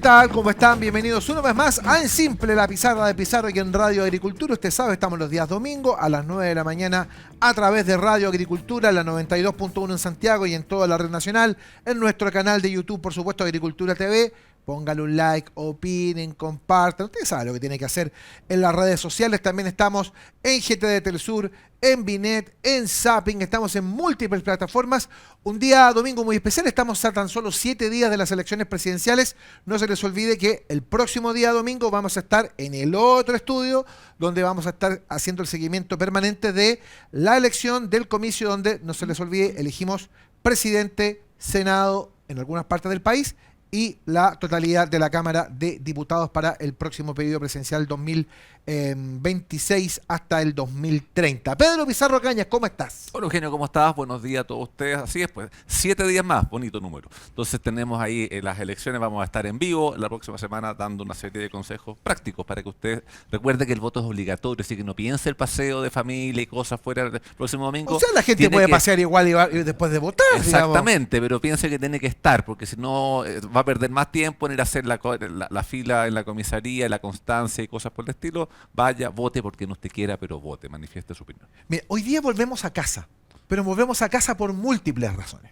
tal? ¿Cómo están? Bienvenidos una vez más a En Simple, la pizarra de Pizarro y en Radio Agricultura. Usted sabe, estamos los días domingo a las 9 de la mañana a través de Radio Agricultura, la 92.1 en Santiago y en toda la red nacional, en nuestro canal de YouTube, por supuesto, Agricultura TV. Póngale un like, opinen, compartan. Usted sabe lo que tiene que hacer en las redes sociales. También estamos en GTD Telesur, en Binet, en Zapping. Estamos en múltiples plataformas. Un día domingo muy especial. Estamos a tan solo 7 días de las elecciones presidenciales. No se les olvide que el próximo día domingo vamos a estar en el otro estudio, donde vamos a estar haciendo el seguimiento permanente de la elección del comicio, donde, no se les olvide, elegimos presidente, Senado en algunas partes del país y la totalidad de la Cámara de Diputados para el próximo periodo presidencial 2026 hasta el 2030. Pedro Pizarro Cañas, ¿cómo estás? Hola Eugenio, ¿cómo estás? Buenos días a todos ustedes. Así es, pues 7 días más, bonito número. Entonces tenemos ahí las elecciones, vamos a estar en vivo la próxima semana dando una serie de consejos prácticos para que usted recuerde que el voto es obligatorio, así que no piense el paseo de familia y cosas fuera el próximo domingo. O sea, la gente puede pasear igual y después de votar. Exactamente, digamos. pero piense que tiene que estar, porque si no va a perder más tiempo en ir a hacer la fila en la comisaría, la constancia y cosas por el estilo. Vaya, vote porque no usted quiera, pero vote, manifieste su opinión. Mira, hoy día volvemos a casa, pero volvemos a casa por múltiples razones.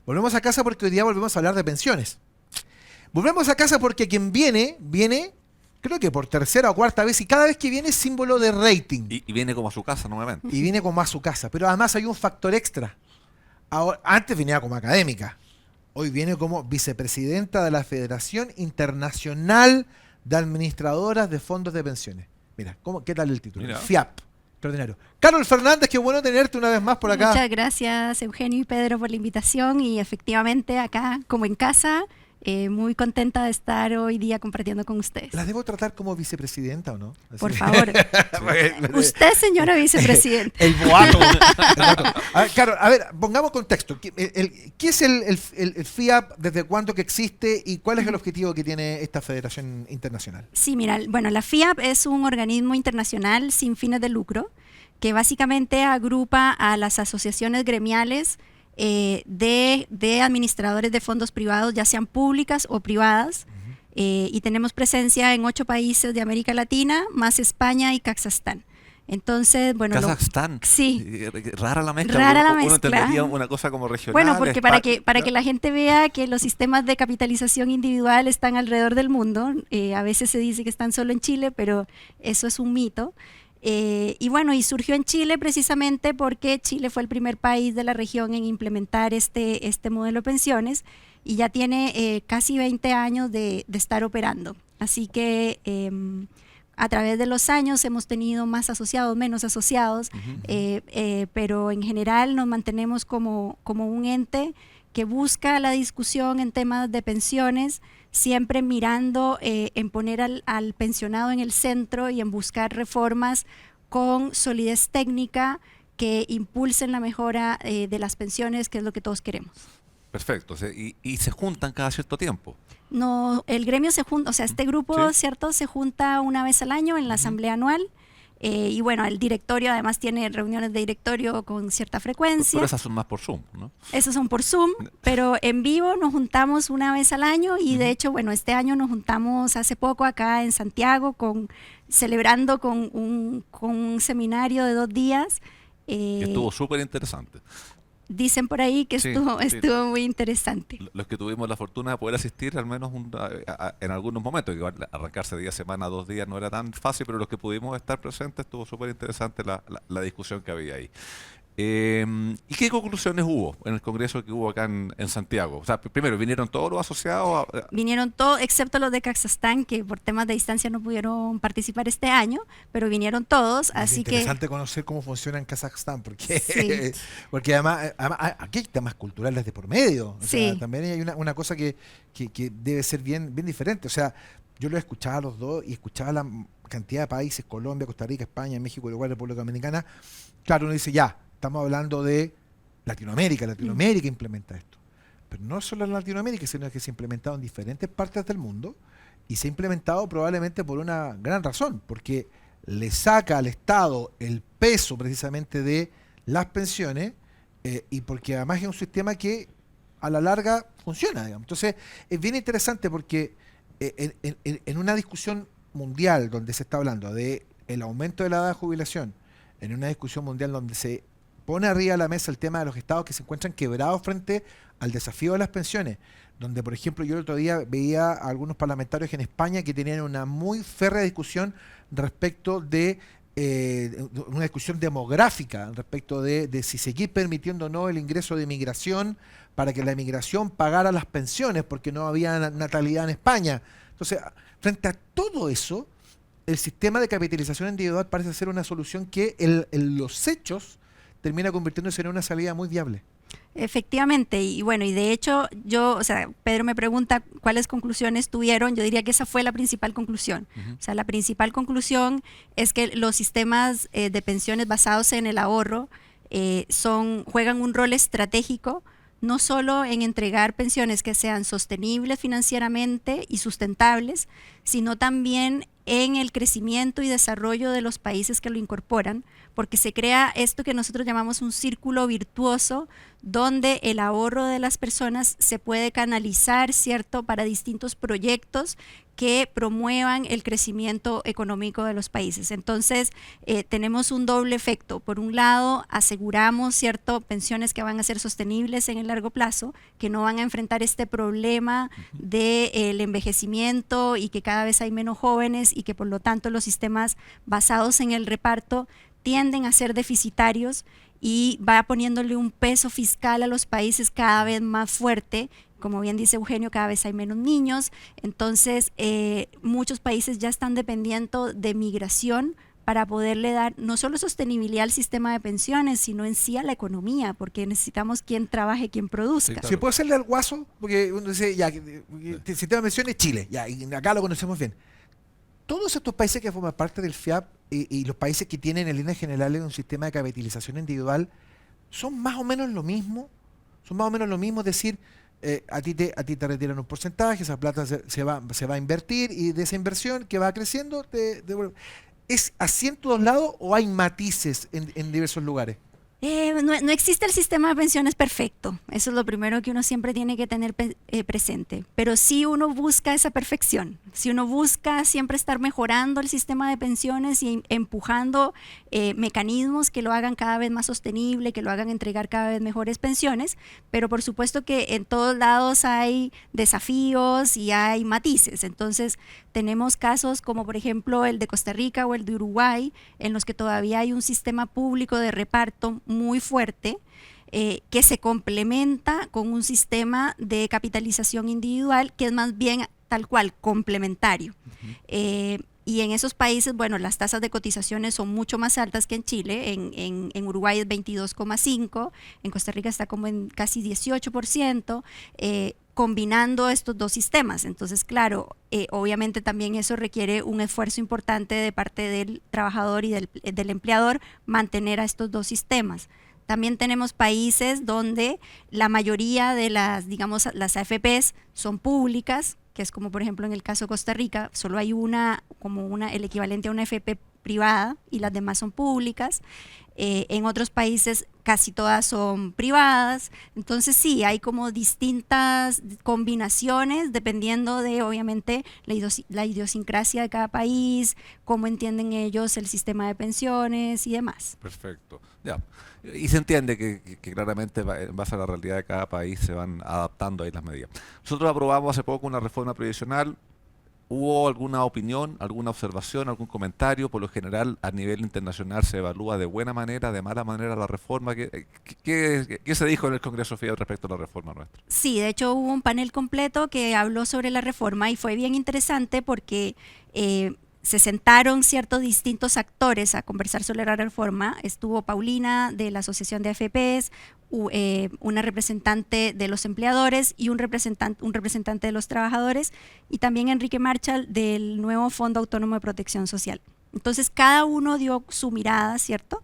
Volvemos a casa porque hoy día volvemos a hablar de pensiones. Volvemos a casa porque quien viene, creo que por tercera o cuarta vez, y cada vez que viene es símbolo de rating. Y viene como a su casa nuevamente. Y viene como a su casa, pero además hay un factor extra. Ahora, antes venía como académica. Hoy viene como vicepresidenta de la Federación Internacional de Administradoras de Fondos de Pensiones. Mira, ¿qué tal el título? Mira. FIAP. Extraordinario. Carol Fernández, qué bueno tenerte una vez más por acá. Muchas gracias, Eugenio y Pedro, por la invitación. Y efectivamente, acá, como en casa, muy contenta de estar hoy día compartiendo con ustedes. ¿La debo tratar como vicepresidenta o no? Así. Por favor. Usted, señora vicepresidenta. El boato. Carol, a ver, pongamos contexto. ¿Qué es el FIAP? ¿Desde cuándo que existe? ¿Y cuál es el objetivo que tiene esta federación internacional? Sí, mira, bueno, la FIAP es un organismo internacional sin fines de lucro que básicamente agrupa a las asociaciones gremiales de administradores de fondos privados, ya sean públicas o privadas, y tenemos presencia en 8 países de América Latina, más España y Kazajstán. Entonces, bueno, Kazajstán. Sí. Rara la mezcla. Rara la Uno mezcla. entendería una cosa como regional. Bueno, porque para que la gente vea que los sistemas de capitalización individual están alrededor del mundo, a veces se dice que están solo en Chile, pero eso es un mito. Y bueno, y surgió en Chile precisamente porque Chile fue el primer país de la región en implementar este modelo de pensiones y ya tiene casi 20 años de estar operando. Así que a través de los años hemos tenido más asociados, menos asociados, pero en general nos mantenemos como un ente que busca la discusión en temas de pensiones, siempre mirando en poner al pensionado en el centro y en buscar reformas con solidez técnica que impulsen la mejora de las pensiones, que es lo que todos queremos. Perfecto. Y se juntan cada cierto tiempo. No, el gremio se junta, o sea, este grupo, Sí. ¿cierto?, se junta una vez al año en la asamblea anual. Y bueno, el directorio además tiene reuniones de directorio con cierta frecuencia. Pero esas son más por Zoom, ¿no? Esos son por Zoom, pero en vivo nos juntamos una vez al año y de hecho, bueno, este año nos juntamos hace poco acá en Santiago celebrando con un seminario de 2 días. Que estuvo súper interesante. Dicen por ahí que Sí, estuvo muy interesante. Los que tuvimos la fortuna de poder asistir al menos en algunos momentos, igual arrancarse día, semana, 2 días no era tan fácil, pero los que pudimos estar presentes estuvo súper interesante la discusión que había ahí. ¿Y qué conclusiones hubo en el congreso que hubo acá en Santiago? O sea, primero, ¿vinieron todos los asociados? Vinieron todos, excepto los de Kazajstán, que por temas de distancia no pudieron participar este año, pero vinieron todos, así Es que... interesante conocer cómo funciona en Kazajstán, porque, Sí. porque además aquí hay temas culturales de por medio. O sea, Sí. también hay una cosa que debe ser bien diferente. O sea, yo lo escuchaba a los dos y escuchaba la cantidad de países, Colombia, Costa Rica, España, México, Uruguay, República Dominicana. Claro, uno dice, ya, estamos hablando de Latinoamérica implementa esto. Pero no solo en Latinoamérica, sino que se ha implementado en diferentes partes del mundo y se ha implementado probablemente por una gran razón, porque le saca al Estado el peso precisamente de las pensiones y porque además es un sistema que a la larga funciona, digamos. Entonces es bien interesante porque en una discusión mundial donde se está hablando de el aumento de la edad de jubilación, en una discusión mundial donde se pone arriba de la mesa el tema de los estados que se encuentran quebrados frente al desafío de las pensiones, donde por ejemplo yo el otro día veía a algunos parlamentarios en España que tenían una muy férrea discusión respecto de una discusión demográfica respecto de si seguir permitiendo o no el ingreso de migración para que la migración pagara las pensiones porque no había natalidad en España. Entonces, frente a todo eso, el sistema de capitalización individual parece ser una solución que en los hechos termina convirtiéndose en una salida muy viable. Efectivamente, y bueno, y de hecho o sea, Pedro me pregunta cuáles conclusiones tuvieron, yo diría que esa fue la principal conclusión. O sea, la principal conclusión es que los sistemas de pensiones basados en el ahorro juegan un rol estratégico, no solo en entregar pensiones que sean sostenibles financieramente y sustentables, sino también en el crecimiento y desarrollo de los países que lo incorporan, porque se crea esto que nosotros llamamos un círculo virtuoso, donde el ahorro de las personas se puede canalizar, ¿cierto?, para distintos proyectos que promuevan el crecimiento económico de los países. Entonces, tenemos un doble efecto. Por un lado, aseguramos, ¿cierto?, pensiones que van a ser sostenibles en el largo plazo, que no van a enfrentar este problema del envejecimiento y que cada vez hay menos jóvenes y que por lo tanto los sistemas basados en el reparto tienden a ser deficitarios y va poniéndole un peso fiscal a los países cada vez más fuerte. Como bien dice Eugenio, cada vez hay menos niños, entonces muchos países ya están dependiendo de migración para poderle dar no solo sostenibilidad al sistema de pensiones, sino en sí a la economía, porque necesitamos quien trabaje, quien produzca. Sí, claro. Si puedo hacerle al guaso, porque uno dice, ya, el sistema de pensiones es Chile, ya, y acá lo conocemos bien. Todos estos países que forman parte del FIAP y los países que tienen en líneas generales un sistema de capitalización individual, son más o menos lo mismo, es decir, a ti te retiran un porcentaje, esa plata se va a invertir y de esa inversión que va creciendo, ¿es así en todos lados o hay matices en diversos lugares? No existe el sistema de pensiones perfecto, eso es lo primero que uno siempre tiene que tener presente, pero sí uno busca esa perfección, si uno busca siempre estar mejorando el sistema de pensiones y empujando mecanismos que lo hagan cada vez más sostenible, que lo hagan entregar cada vez mejores pensiones, pero por supuesto que en todos lados hay desafíos y hay matices. Entonces tenemos casos como por ejemplo el de Costa Rica o el de Uruguay, en los que todavía hay un sistema público de reparto muy fuerte, que se complementa con un sistema de capitalización individual que es más bien tal cual complementario. Y en esos países, bueno, las tasas de cotizaciones son mucho más altas que en Chile. En Uruguay es 22,5%, en Costa Rica está como en casi 18%, combinando estos dos sistemas. Entonces, claro, obviamente también eso requiere un esfuerzo importante de parte del trabajador y del empleador mantener a estos dos sistemas. También tenemos países donde la mayoría de digamos, las AFPs son públicas, que es como por ejemplo en el caso de Costa Rica, solo hay el equivalente a una AFP privada y las demás son públicas. En otros países casi todas son privadas, entonces sí, hay como distintas combinaciones dependiendo de obviamente la idiosincrasia de cada país, cómo entienden ellos el sistema de pensiones y demás. Perfecto, ya. Y se entiende que claramente en base a la realidad de cada país se van adaptando ahí las medidas. Nosotros aprobamos hace poco una reforma previsional. ¿Hubo alguna opinión, alguna observación, algún comentario? Por lo general, a nivel internacional se evalúa de buena manera, de mala manera la reforma. ¿Qué se dijo en el Congreso FIAP respecto a la reforma nuestra? Sí, de hecho hubo un panel completo que habló sobre la reforma y fue bien interesante porque se sentaron ciertos distintos actores a conversar sobre la reforma. Estuvo Paulina de la Asociación de AFPs, una representante de los empleadores y un representante de los trabajadores, y también Enrique Marchal del nuevo Fondo Autónomo de Protección Social. Entonces cada uno dio su mirada, ¿cierto?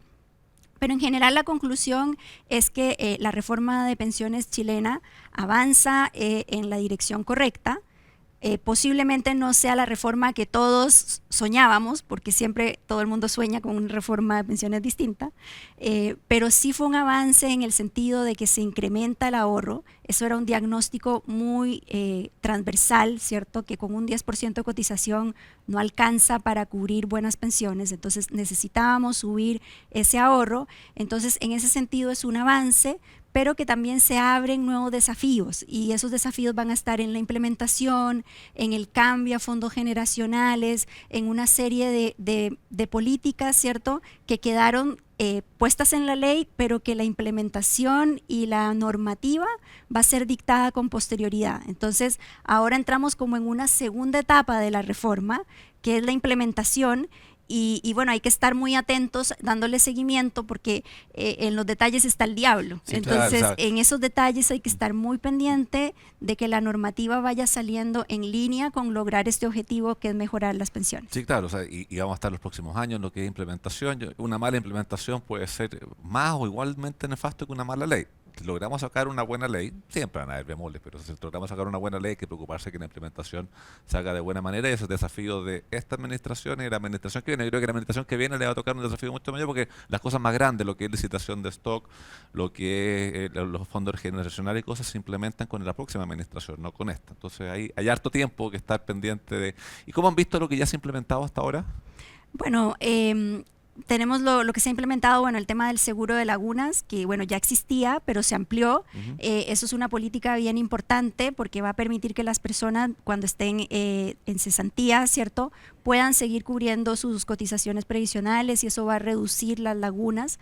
Pero en general la conclusión es que la reforma de pensiones chilena avanza en la dirección correcta. posiblemente no sea la reforma que todos soñábamos, porque siempre todo el mundo sueña con una reforma de pensiones distinta, pero sí fue un avance en el sentido de que se incrementa el ahorro. Eso era un diagnóstico muy transversal, ¿cierto? Que con un 10% de cotización no alcanza para cubrir buenas pensiones, entonces necesitábamos subir ese ahorro. Entonces, en ese sentido es un avance, pero que también se abren nuevos desafíos, y esos desafíos van a estar en la implementación, en el cambio a fondos generacionales, en una serie de políticas, ¿cierto?, que quedaron puestas en la ley, pero que la implementación y la normativa va a ser dictada con posterioridad. Entonces, ahora entramos como en una segunda etapa de la reforma, que es la implementación. Y bueno, hay que estar muy atentos, dándole seguimiento, porque en los detalles está el diablo. Sí, entonces, claro, en esos detalles hay que estar muy pendiente de que la normativa vaya saliendo en línea con lograr este objetivo, que es mejorar las pensiones. Sí, claro, o sea, y vamos a estar los próximos años en lo que es implementación. Una mala implementación puede ser más o igualmente nefasto que una mala ley. Si logramos sacar una buena ley, siempre van a haber bemoles, pero si logramos sacar una buena ley, hay que preocuparse que la implementación se haga de buena manera, y ese es el desafío de esta administración y de la administración que viene. Yo creo que la administración que viene le va a tocar un desafío mucho mayor, porque las cosas más grandes, lo que es licitación de stock, lo que es los fondos generacionales y cosas, se implementan con la próxima administración, no con esta. Entonces hay harto tiempo que estar pendiente de... ¿Y cómo han visto lo que ya se ha implementado hasta ahora? Bueno, tenemos lo que se ha implementado, bueno, el tema del seguro de lagunas, que bueno, ya existía, pero se amplió. Eso es una política bien importante, porque va a permitir que las personas, cuando estén en cesantía, ¿cierto?, puedan seguir cubriendo sus cotizaciones previsionales, y eso va a reducir las lagunas.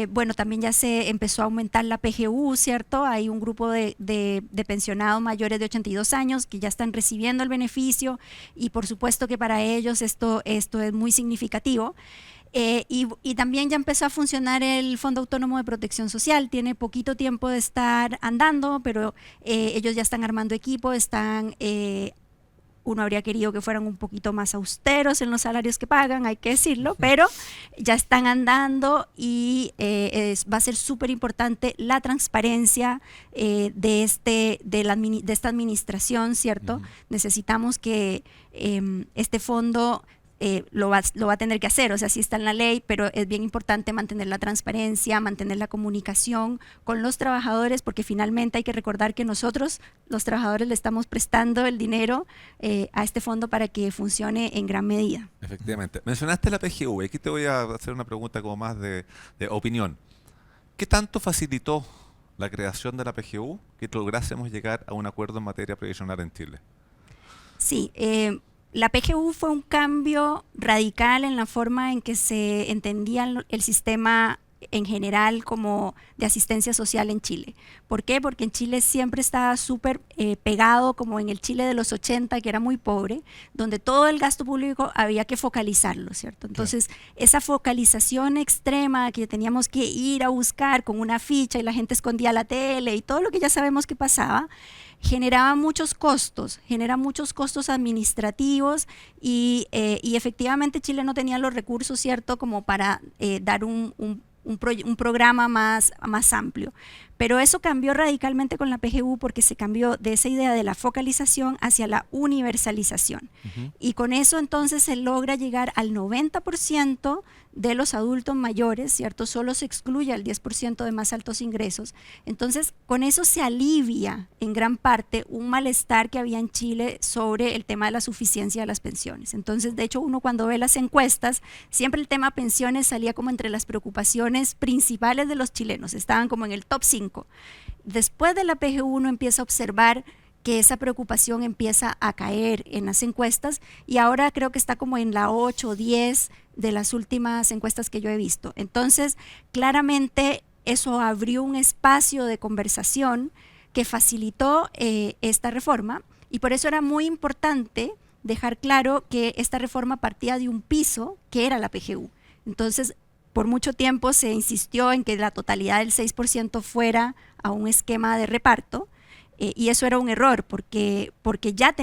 Bueno, también ya se empezó a aumentar la PGU, ¿cierto? Hay un grupo de pensionados mayores de 82 años que ya están recibiendo el beneficio, y por supuesto que para ellos esto es muy significativo. Y también ya empezó a funcionar el Fondo Autónomo de Protección Social. Tiene poquito tiempo de estar andando, pero ellos ya están armando equipo, uno habría querido que fueran un poquito más austeros en los salarios que pagan, hay que decirlo, pero ya están andando, y va a ser súper importante la transparencia de esta administración, ¿cierto? Necesitamos que este fondo lo va a tener que hacer, o sea, sí está en la ley, pero es bien importante mantener la transparencia, mantener la comunicación con los trabajadores, porque finalmente hay que recordar que nosotros, los trabajadores, le estamos prestando el dinero a este fondo para que funcione en gran medida. Efectivamente. Mencionaste la PGU, aquí te voy a hacer una pregunta como más de opinión. ¿Qué tanto facilitó la creación de la PGU que lográsemos llegar a un acuerdo en materia previsional en Chile? Sí, la PGU fue un cambio radical en la forma en que se entendía el sistema en general como de asistencia social en Chile. ¿Por qué? Porque en Chile siempre estaba súper pegado, como en el Chile de los 80, que era muy pobre, donde todo el gasto público había que focalizarlo, ¿cierto? Entonces, esa focalización extrema que teníamos que ir a buscar con una ficha, y la gente escondía la tele y todo lo que ya sabemos que pasaba, genera muchos costos administrativos, y efectivamente Chile no tenía los recursos, ¿cierto?, como para dar un programa más amplio. Pero eso cambió radicalmente con la PGU, porque se cambió de esa idea de la focalización hacia la universalización. Y con eso entonces se logra llegar al 90% de los adultos mayores, ¿cierto? Solo se excluye al 10% de más altos ingresos. Entonces, con eso se alivia en gran parte un malestar que había en Chile sobre el tema de la suficiencia de las pensiones. Entonces, de hecho, uno cuando ve las encuestas, siempre el tema pensiones salía como entre las preocupaciones principales de los chilenos, estaban como en el top 5. Después de la PGU uno empieza a observar que esa preocupación empieza a caer en las encuestas, y ahora creo que está como en la 8 o 10 de las últimas encuestas que yo he visto. Entonces, claramente eso abrió un espacio de conversación que facilitó esta reforma, y por eso era muy importante dejar claro que esta reforma partía de un piso que era la PGU. Entonces, por mucho tiempo se insistió en que la totalidad del 6% fuera a un esquema de reparto, y eso era un error, porque ya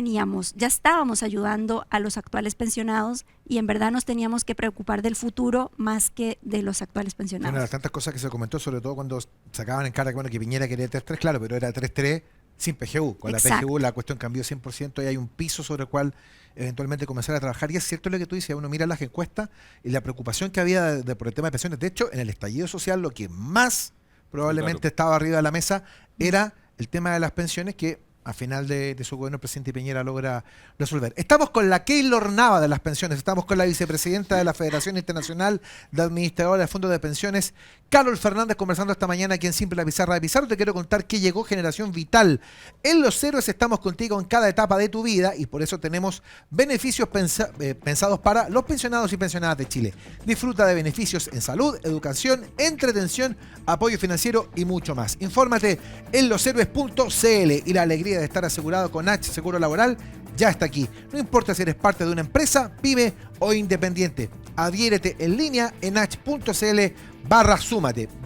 estábamos ayudando a los actuales pensionados, y en verdad nos teníamos que preocupar del futuro más que de los actuales pensionados. Una de las tantas cosas que se comentó, sobre todo cuando sacaban en cara que Piñera quería 3-3, claro, pero era 3-3 sin PGU. Con Exacto. la PGU la cuestión cambió 100% y hay un piso sobre el cual eventualmente comenzar a trabajar. Y es cierto lo que tú dices, uno mira las encuestas y la preocupación que había por el tema de pensiones. De hecho, en el estallido social lo que más probablemente estaba arriba de la mesa era el tema de las pensiones, que a final de su gobierno el presidente Piñera logra resolver. Estamos con la Keylor Nava de las pensiones, estamos con la vicepresidenta de la Federación Internacional de Administradores de Fondos de Pensiones, Carol Fernández, conversando esta mañana aquí en Simple la Pizarra de Pizarro. Te quiero contar que llegó Generación Vital. En Los Héroes estamos contigo en cada etapa de tu vida y por eso tenemos beneficios pensados para los pensionados y pensionadas de Chile. Disfruta de beneficios en salud, educación, entretención, apoyo financiero y mucho más. Infórmate en loshéroes.cl y la alegría de estar asegurado con H Seguro Laboral ya está aquí. No importa si eres parte de una empresa, pyme o independiente. Adhiérete en línea en h.cl/súmate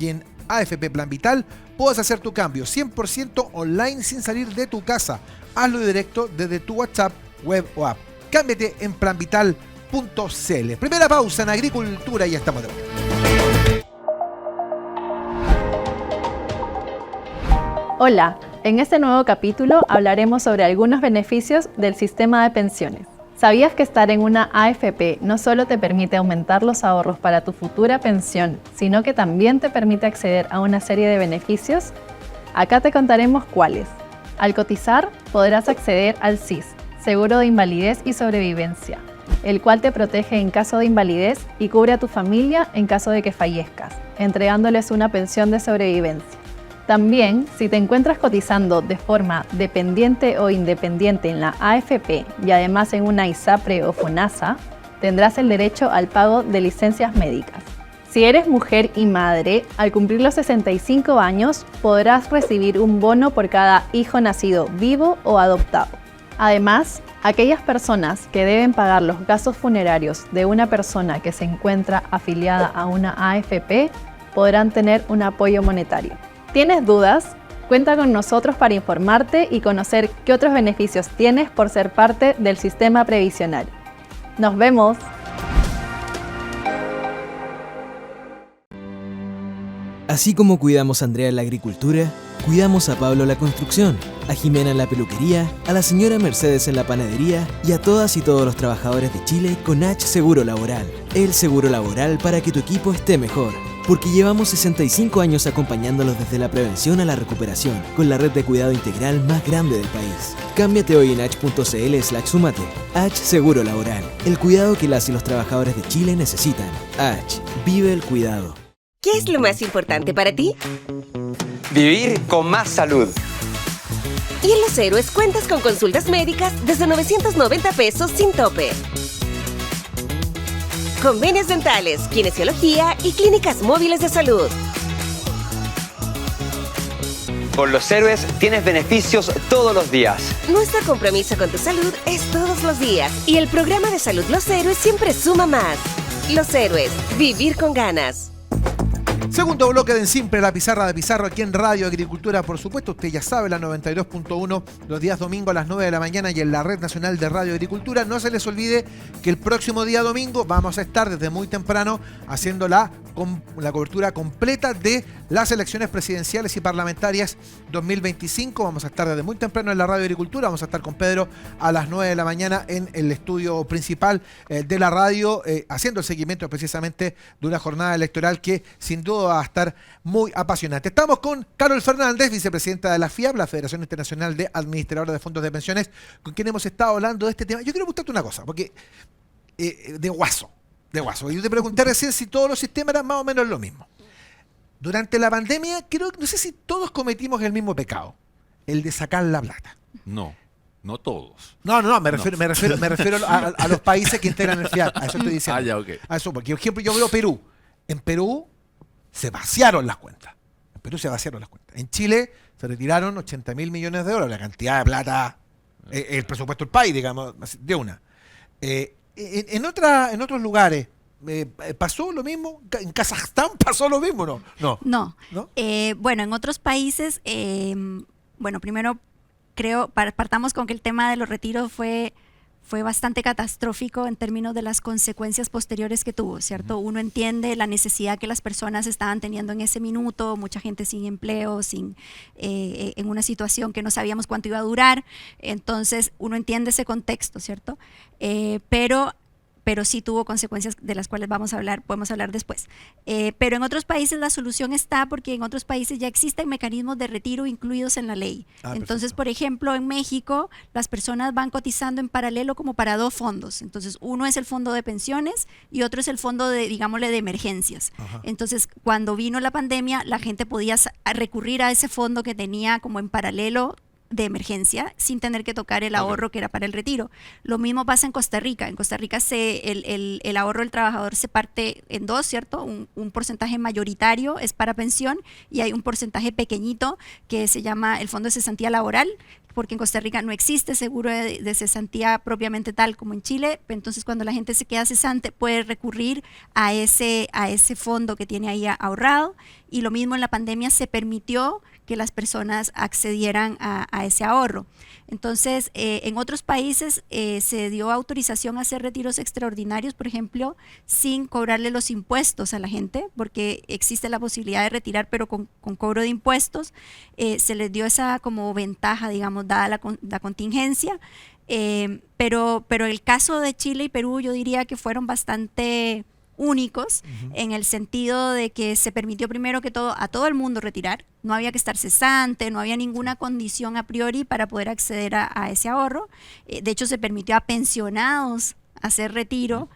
y en AFP Plan Vital puedes hacer tu cambio 100% online sin salir de tu casa. Hazlo directo desde tu WhatsApp, web o app. Cámbiate en planvital.cl. Primera pausa en agricultura y ya estamos de vuelta. Hola, en este nuevo capítulo hablaremos sobre algunos beneficios del sistema de pensiones. ¿Sabías que estar en una AFP no solo te permite aumentar los ahorros para tu futura pensión, sino que también te permite acceder a una serie de beneficios? Acá te contaremos cuáles. Al cotizar, podrás acceder al SIS, Seguro de Invalidez y Sobrevivencia, el cual te protege en caso de invalidez y cubre a tu familia en caso de que fallezcas, entregándoles una pensión de sobrevivencia. También, si te encuentras cotizando de forma dependiente o independiente en la AFP y además en una ISAPRE o FONASA, tendrás el derecho al pago de licencias médicas. Si eres mujer y madre, al cumplir los 65 años podrás recibir un bono por cada hijo nacido vivo o adoptado. Además, aquellas personas que deben pagar los gastos funerarios de una persona que se encuentra afiliada a una AFP podrán tener un apoyo monetario. ¿Tienes dudas? Cuenta con nosotros para informarte y conocer qué otros beneficios tienes por ser parte del sistema previsional. ¡Nos vemos! Así como cuidamos a Andrea en la agricultura, cuidamos a Pablo en la construcción, a Jimena en la peluquería, a la señora Mercedes en la panadería y a todas y todos los trabajadores de Chile con H Seguro Laboral. El seguro laboral para que tu equipo esté mejor. Porque llevamos 65 años acompañándolos desde la prevención a la recuperación, con la red de cuidado integral más grande del país. Cámbiate hoy en h.cl/súmate. H Seguro Laboral, el cuidado que las y los trabajadores de Chile necesitan. H, vive el cuidado. ¿Qué es lo más importante para ti? Vivir con más salud. Y en Los Héroes cuentas con consultas médicas desde 990 pesos sin tope. Convenios dentales, kinesiología y clínicas móviles de salud. Con Los Héroes tienes beneficios todos los días. Nuestro compromiso con tu salud es todos los días. Y el programa de salud Los Héroes siempre suma más. Los Héroes, vivir con ganas. Segundo bloque de En Simple, la Pizarra de Pizarro, aquí en Radio Agricultura, por supuesto, usted ya sabe, la 92.1, los días domingo a las 9 de la mañana y en la Red Nacional de Radio Agricultura. No se les olvide que el próximo día domingo vamos a estar desde muy temprano haciendo la cobertura completa de las elecciones presidenciales y parlamentarias 2025. Vamos a estar desde muy temprano en la Radio Agricultura, vamos a estar con Pedro a las 9 de la mañana en el estudio principal de la radio, haciendo el seguimiento precisamente de una jornada electoral que sin duda va a estar muy apasionante. Estamos con Carol Fernández, vicepresidenta de la FIAP, la Federación Internacional de Administradores de Fondos de Pensiones, con quien hemos estado hablando de este tema. Yo quiero preguntarte una cosa, porque de guaso. Yo te pregunté recién si todos los sistemas eran más o menos lo mismo. Durante la pandemia, no sé si todos cometimos el mismo pecado, el de sacar la plata. No todos. No, me refiero a los países que integran el FIAP, a eso estoy diciendo. Ya, ok. A eso, porque por ejemplo yo veo Perú. En Perú se vaciaron las cuentas. En Chile se retiraron 80.000 millones de dólares, la cantidad de plata, el presupuesto del país, digamos, de una. En otros lugares, ¿pasó lo mismo? ¿En Kazajstán pasó lo mismo? No. Bueno, en otros países, primero partamos con que el tema de los retiros fue fue bastante catastrófico en términos de las consecuencias posteriores que tuvo, ¿cierto? Uno entiende la necesidad que las personas estaban teniendo en ese minuto, mucha gente sin empleo, en una situación que no sabíamos cuánto iba a durar, entonces uno entiende ese contexto, ¿cierto? Pero sí tuvo consecuencias de las cuales podemos hablar después. Pero en otros países la solución está porque en otros países ya existen mecanismos de retiro incluidos en la ley. Entonces, por ejemplo, en México las personas van cotizando en paralelo como para 2 fondos. Entonces, uno es el fondo de pensiones y otro es el fondo de, digámosle, de emergencias. Ajá. Entonces, cuando vino la pandemia, la gente podía recurrir a ese fondo que tenía como en paralelo de emergencia sin tener que tocar el ahorro que era para el retiro. Lo mismo pasa en Costa Rica. En Costa Rica el ahorro del trabajador se parte en 2, ¿cierto? Un porcentaje mayoritario es para pensión y hay un porcentaje pequeñito que se llama el Fondo de Cesantía Laboral, porque en Costa Rica no existe seguro de cesantía propiamente tal como en Chile. Entonces, cuando la gente se queda cesante, puede recurrir a ese fondo que tiene ahí ahorrado. Y lo mismo en la pandemia se permitió que las personas accedieran a ese ahorro. Entonces, en otros países se dio autorización a hacer retiros extraordinarios, por ejemplo, sin cobrarle los impuestos a la gente, porque existe la posibilidad de retirar, pero con cobro de impuestos. Se les dio esa como ventaja, digamos, dada la contingencia. Pero el caso de Chile y Perú, yo diría que fueron bastante únicos en el sentido de que se permitió primero que todo a todo el mundo retirar, no había que estar cesante, no había ninguna condición a priori para poder acceder a ese ahorro. De hecho, se permitió a pensionados hacer retiro.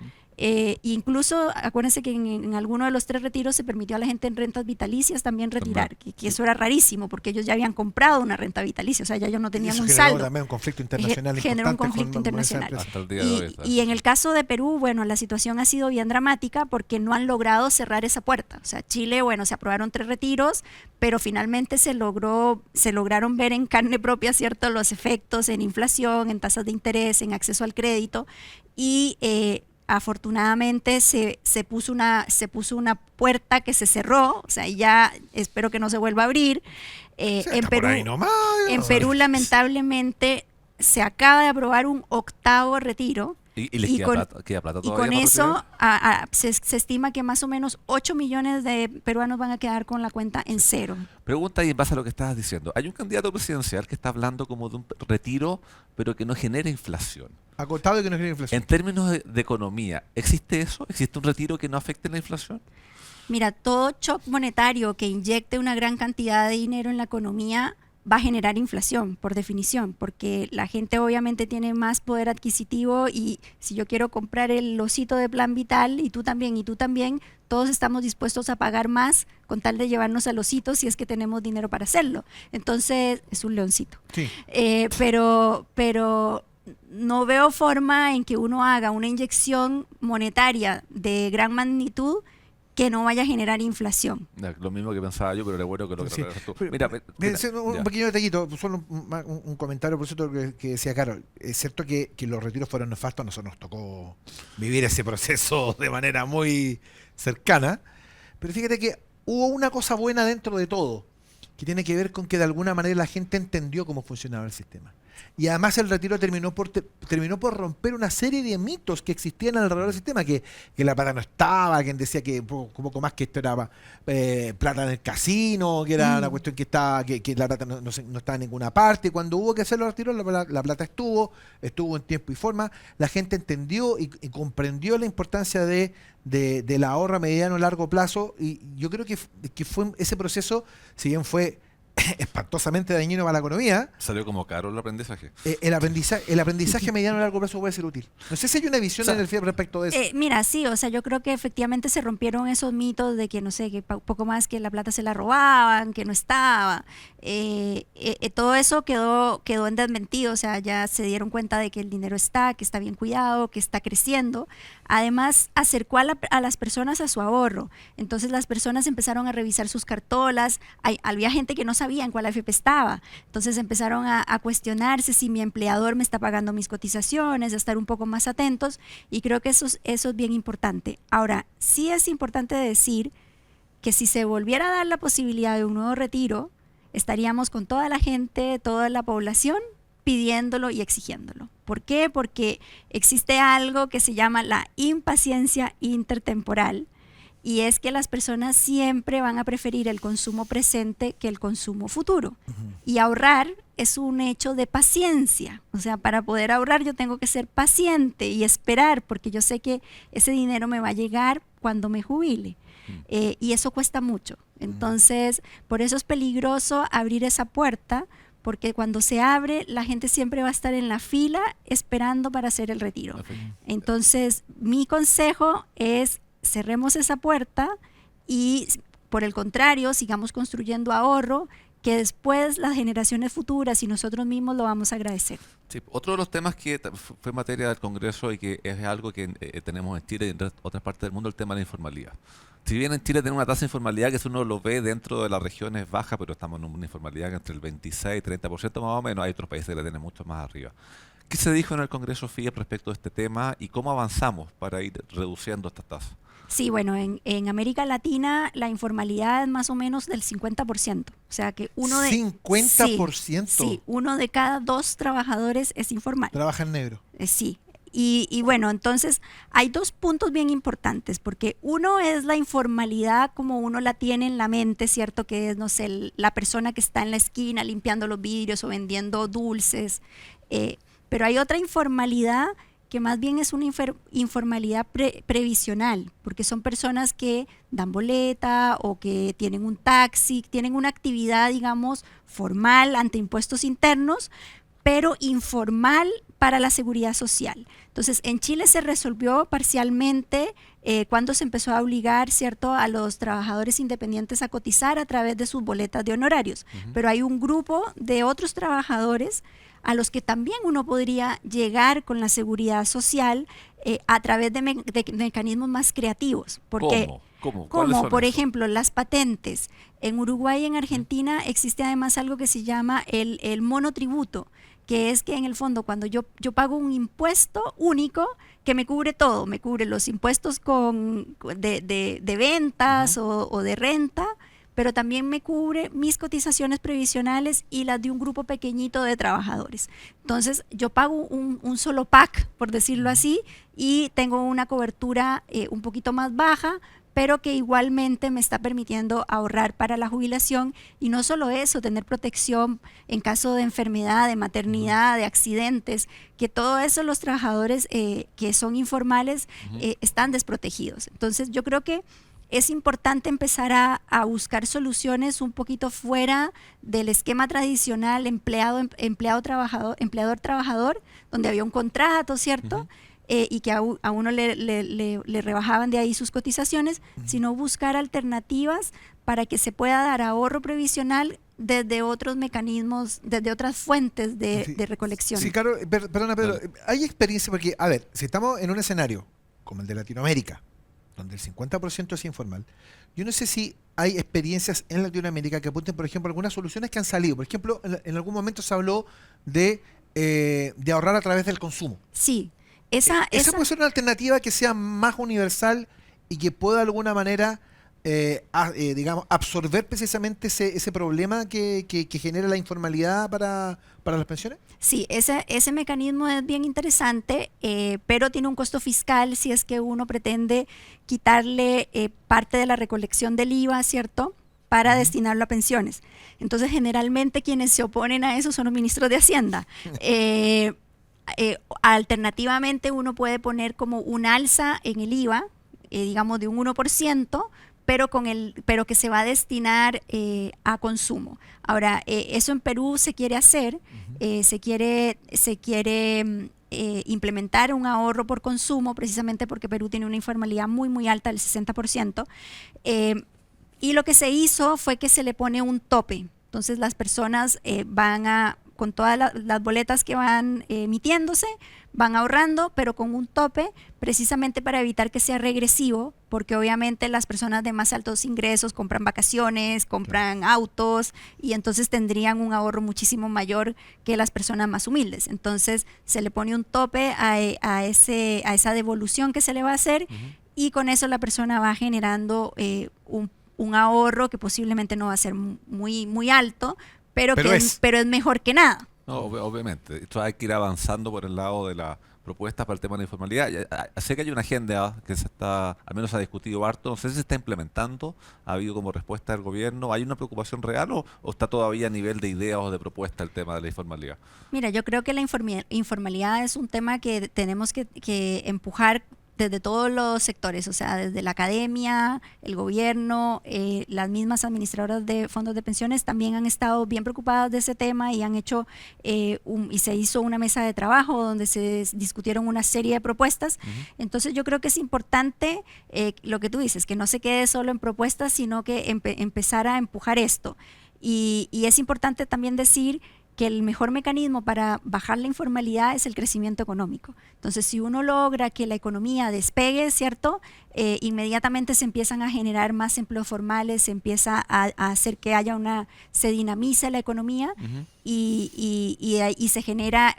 Incluso, acuérdense que en alguno de los 3 retiros se permitió a la gente en rentas vitalicias también retirar, que eso era rarísimo, porque ellos ya habían comprado una renta vitalicia, o sea, ya ellos no tenían un saldo. También un conflicto internacional generó un conflicto internacional. Hasta el día de hoy, y en el caso de Perú, bueno, la situación ha sido bien dramática porque no han logrado cerrar esa puerta. O sea, Chile, bueno, se aprobaron 3 retiros, pero finalmente se lograron ver en carne propia, ¿cierto?, los efectos en inflación, en tasas de interés, en acceso al crédito, y afortunadamente se puso una puerta que se cerró, o sea, ya espero que no se vuelva a abrir. En Perú, lamentablemente, se acaba de aprobar un 8º retiro. ¿Y les queda plata todavía? Y con eso se estima que más o menos 8 millones de peruanos van a quedar con la cuenta en cero. Pregunta y en base a lo que estabas diciendo. Hay un candidato presidencial que está hablando como de un retiro, pero que no genera inflación. Acotado y que no genera inflación. En términos de economía, ¿existe eso? ¿Existe un retiro que no afecte la inflación? Mira, todo shock monetario que inyecte una gran cantidad de dinero en la economía va a generar inflación, por definición, porque la gente obviamente tiene más poder adquisitivo y si yo quiero comprar el osito de Plan Vital y tú también, todos estamos dispuestos a pagar más con tal de llevarnos al osito si es que tenemos dinero para hacerlo. Entonces, es un leoncito. Sí. Pero no veo forma en que uno haga una inyección monetaria de gran magnitud que no vaya a generar inflación. Lo mismo que pensaba yo, pero le bueno que lo que sí. tú. Mira, un pequeño detallito, solo un comentario por cierto que decía Carol. Es cierto que los retiros fueron nefastos, a nosotros nos tocó vivir ese proceso de manera muy cercana, pero fíjate que hubo una cosa buena dentro de todo, que tiene que ver con que de alguna manera la gente entendió cómo funcionaba el sistema. Y además el retiro terminó por romper una serie de mitos que existían alrededor del sistema, que la plata no estaba, quien decía que un poco más que esto era plata en el casino, que era una cuestión que la plata no estaba en ninguna parte. Cuando hubo que hacer los retiros, la plata estuvo en tiempo y forma. La gente entendió y comprendió la importancia del ahorro a mediano y largo plazo, y yo creo que fue ese proceso, si bien fue espantosamente dañino para la economía. Salió como caro el aprendizaje. El aprendizaje a mediano y largo plazo puede ser útil. No sé si hay una visión en el FIEP respecto de eso. Mira, sí, o sea, yo creo que efectivamente se rompieron esos mitos de que, no sé, que poco más que la plata se la robaban, que no estaba. Todo eso quedó en desmentido, o sea, ya se dieron cuenta de que el dinero está, que está bien cuidado, que está creciendo. Además, acercó a las personas a su ahorro. Entonces las personas empezaron a revisar sus cartolas. Había gente que no sabía en cuál AFP estaba. Entonces empezaron a cuestionarse si mi empleador me está pagando mis cotizaciones, a estar un poco más atentos. Y creo que eso es bien importante. Ahora, sí es importante decir que si se volviera a dar la posibilidad de un nuevo retiro, estaríamos con toda la gente, toda la población, pidiéndolo y exigiéndolo. ¿Por qué? Porque existe algo que se llama la impaciencia intertemporal, y es que las personas siempre van a preferir el consumo presente que el consumo futuro. Y ahorrar es un hecho de paciencia. O sea, para poder ahorrar yo tengo que ser paciente y esperar, porque yo sé que ese dinero me va a llegar cuando me jubile. Y eso cuesta mucho. Entonces, por eso es peligroso abrir esa puerta, porque cuando se abre, la gente siempre va a estar en la fila esperando para hacer el retiro. Entonces, mi consejo es: cerremos esa puerta y, por el contrario, sigamos construyendo ahorro, que después las generaciones futuras y nosotros mismos lo vamos a agradecer. Sí, otro de los temas que fue materia del Congreso y que es algo que tenemos en Chile y en otras partes del mundo, el tema de la informalidad. Si bien en Chile tenemos una tasa de informalidad que si uno lo ve dentro de las regiones baja, pero estamos en una informalidad que entre el 26 y 30% más o menos, hay otros países que la tienen mucho más arriba. ¿Qué se dijo en el Congreso FIEP respecto a este tema y cómo avanzamos para ir reduciendo estas tasas? Sí, bueno, en América Latina la informalidad es más o menos del 50%. O sea que uno de... ¿50%? Sí, uno de cada 2 trabajadores es informal. Trabaja en negro. Sí. Y bueno, entonces hay 2 puntos bien importantes, porque uno es la informalidad como uno la tiene en la mente, ¿cierto? Que es, no sé, la persona que está en la esquina limpiando los vidrios o vendiendo dulces. Pero hay otra informalidad que más bien es una informalidad previsional, porque son personas que dan boleta o que tienen un taxi, tienen una actividad, digamos, formal ante impuestos internos, pero informal para la seguridad social. Entonces, en Chile se resolvió parcialmente cuando se empezó a obligar, ¿cierto?, a los trabajadores independientes a cotizar a través de sus boletas de honorarios. Pero hay un grupo de otros trabajadores a los que también uno podría llegar con la seguridad social a través de mecanismos más creativos. Porque, ¿Cómo? Como por ejemplo las patentes. En Uruguay y en Argentina existe además algo que se llama el monotributo, que es que en el fondo cuando yo pago un impuesto único que me cubre todo, me cubre los impuestos de ventas o de renta, pero también me cubre mis cotizaciones previsionales y las de un grupo pequeñito de trabajadores. Entonces, yo pago un solo pack, por decirlo así, y tengo una cobertura un poquito más baja, pero que igualmente me está permitiendo ahorrar para la jubilación. Y no solo eso, tener protección en caso de enfermedad, de maternidad, de accidentes, que todo eso los trabajadores que son informales están desprotegidos. Entonces, yo creo que es importante empezar a buscar soluciones un poquito fuera del esquema tradicional empleador-trabajador, donde había un contrato, ¿cierto? Y que a uno le rebajaban de ahí sus cotizaciones, sino buscar alternativas para que se pueda dar ahorro previsional desde otros mecanismos, desde otras fuentes de recolección. Sí, claro, perdona, Pedro, hay experiencia, porque, a ver, si estamos en un escenario como el de Latinoamérica, donde el 50% es informal, yo no sé si hay experiencias en Latinoamérica que apunten, por ejemplo, algunas soluciones que han salido. Por ejemplo, en algún momento se habló de ahorrar a través del consumo. Sí. Esa puede ser una alternativa que sea más universal y que pueda de alguna manera, digamos, absorber precisamente ese problema que genera la informalidad para las pensiones. Sí, ese mecanismo es bien interesante, pero tiene un costo fiscal si es que uno pretende quitarle parte de la recolección del IVA, ¿cierto?, para destinarlo a pensiones. Entonces, generalmente quienes se oponen a eso son los ministros de Hacienda. Alternativamente, uno puede poner como un alza en el IVA, digamos de un 1%, pero que se va a destinar a consumo. Ahora, eso en Perú se quiere hacer, se quiere implementar un ahorro por consumo, precisamente porque Perú tiene una informalidad muy, muy alta, del 60%, y lo que se hizo fue que se le pone un tope. Entonces, las personas con todas las boletas que van emitiéndose, van ahorrando, pero con un tope, precisamente para evitar que sea regresivo, porque obviamente las personas de más altos ingresos compran vacaciones, compran autos, y entonces tendrían un ahorro muchísimo mayor que las personas más humildes. Entonces se le pone un tope a esa devolución que se le va a hacer, y con eso la persona va generando un ahorro que posiblemente no va a ser muy, muy alto, pero es mejor que nada. No, obviamente. Esto hay que ir avanzando por el lado de la propuestas para el tema de la informalidad. Sé que hay una agenda que se está, al menos se ha discutido harto, no sé si se está implementando, ha habido como respuesta del gobierno, ¿hay una preocupación real o está todavía a nivel de ideas o de propuesta el tema de la informalidad? Mira, yo creo que la informalidad es un tema que tenemos que empujar desde todos los sectores, o sea, desde la academia, el gobierno, las mismas administradoras de fondos de pensiones también han estado bien preocupadas de ese tema y han hecho y se hizo una mesa de trabajo donde se discutieron una serie de propuestas. Entonces yo creo que es importante lo que tú dices, que no se quede solo en propuestas, sino que empezar a empujar esto. Y es importante también decir que el mejor mecanismo para bajar la informalidad es el crecimiento económico. Entonces, si uno logra que la economía despegue, ¿cierto? Inmediatamente se empiezan a generar más empleos formales, se empieza a hacer que se dinamiza la economía y se genera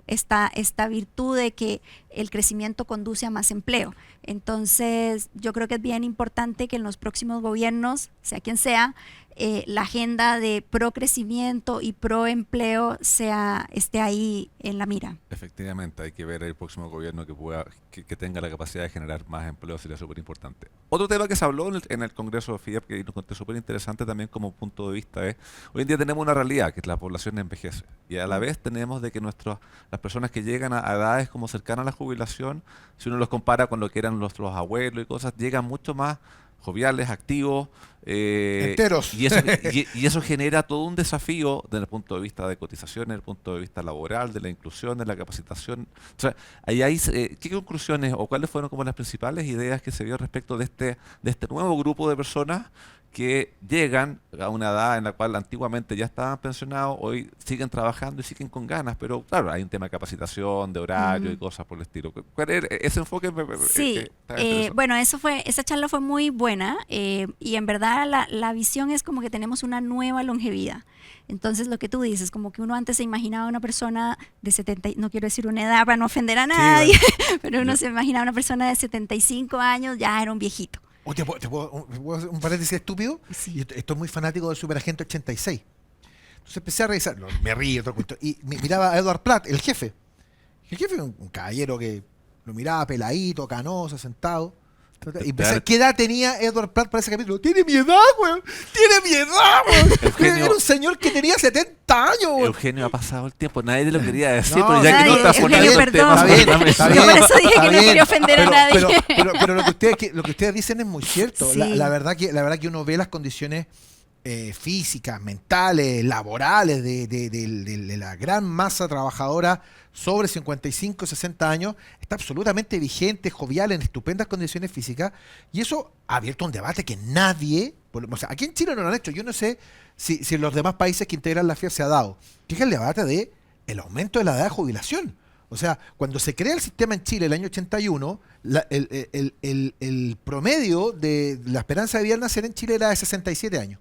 esta virtud de que el crecimiento conduce a más empleo. Entonces, yo creo que es bien importante que en los próximos gobiernos, sea quien sea, la agenda de pro crecimiento y pro empleo esté ahí en la mira. Efectivamente, hay que ver el próximo gobierno que tenga la capacidad de generar más empleo, sería súper importante. Otro tema que se habló en el Congreso de FIEP, que nos encontré súper interesante también como punto de vista, es hoy en día tenemos una realidad, que es la población envejece, y a la vez tenemos de que las personas que llegan a edades como cercanas a la jubilación, si uno los compara con lo que eran nuestros abuelos y cosas, llegan mucho más joviales, activos, enteros. Y eso genera todo un desafío desde el punto de vista de cotización, desde el punto de vista laboral, de la inclusión, de la capacitación. O sea, ¿qué conclusiones o cuáles fueron como las principales ideas que se vio respecto de este nuevo grupo de personas que llegan a una edad en la cual antiguamente ya estaban pensionados, hoy siguen trabajando y siguen con ganas, pero claro, hay un tema de capacitación, de horario y cosas por el estilo? ¿Cuál era ese enfoque? Sí, bueno, esa charla fue muy buena y en verdad la visión es como que tenemos una nueva longevidad. Entonces lo que tú dices, como que uno antes se imaginaba una persona de 70, no quiero decir una edad para no ofender a nadie, sí, bueno. Pero uno se imaginaba una persona de 75 años, ya era un viejito. ¿Te puedo hacer un paréntesis estúpido? Sí. Y estoy muy fanático del Superagente 86. Entonces empecé a revisar, me río, y miraba a Edward Platt, el jefe. El jefe era un caballero que lo miraba peladito, canoso, sentado. Y pensé, ¿qué edad tenía Edward Platt para ese capítulo? ¡Tiene mi edad, weón! ¡Tiene mi edad, weón! Era un señor que tenía 70 años, weón. Eugenio, ha pasado el tiempo, nadie lo quería decir, no, pero ya que no estás poniendo el tema. Está bien. Yo por eso dije que no quería ofender a nadie. Pero lo que ustedes dicen es muy cierto. Sí. La verdad que uno ve las condiciones físicas, mentales, laborales de la gran masa trabajadora sobre 55, 60 años, está absolutamente vigente, jovial, en estupendas condiciones físicas, y eso ha abierto un debate que nadie, o sea, aquí en Chile no lo han hecho, yo no sé si en los demás países que integran la FIEP se ha dado, que es el debate de el aumento de la edad de jubilación. O sea, cuando se crea el sistema en Chile el año 81, el promedio de la esperanza de vida al nacer en Chile era de 67 años.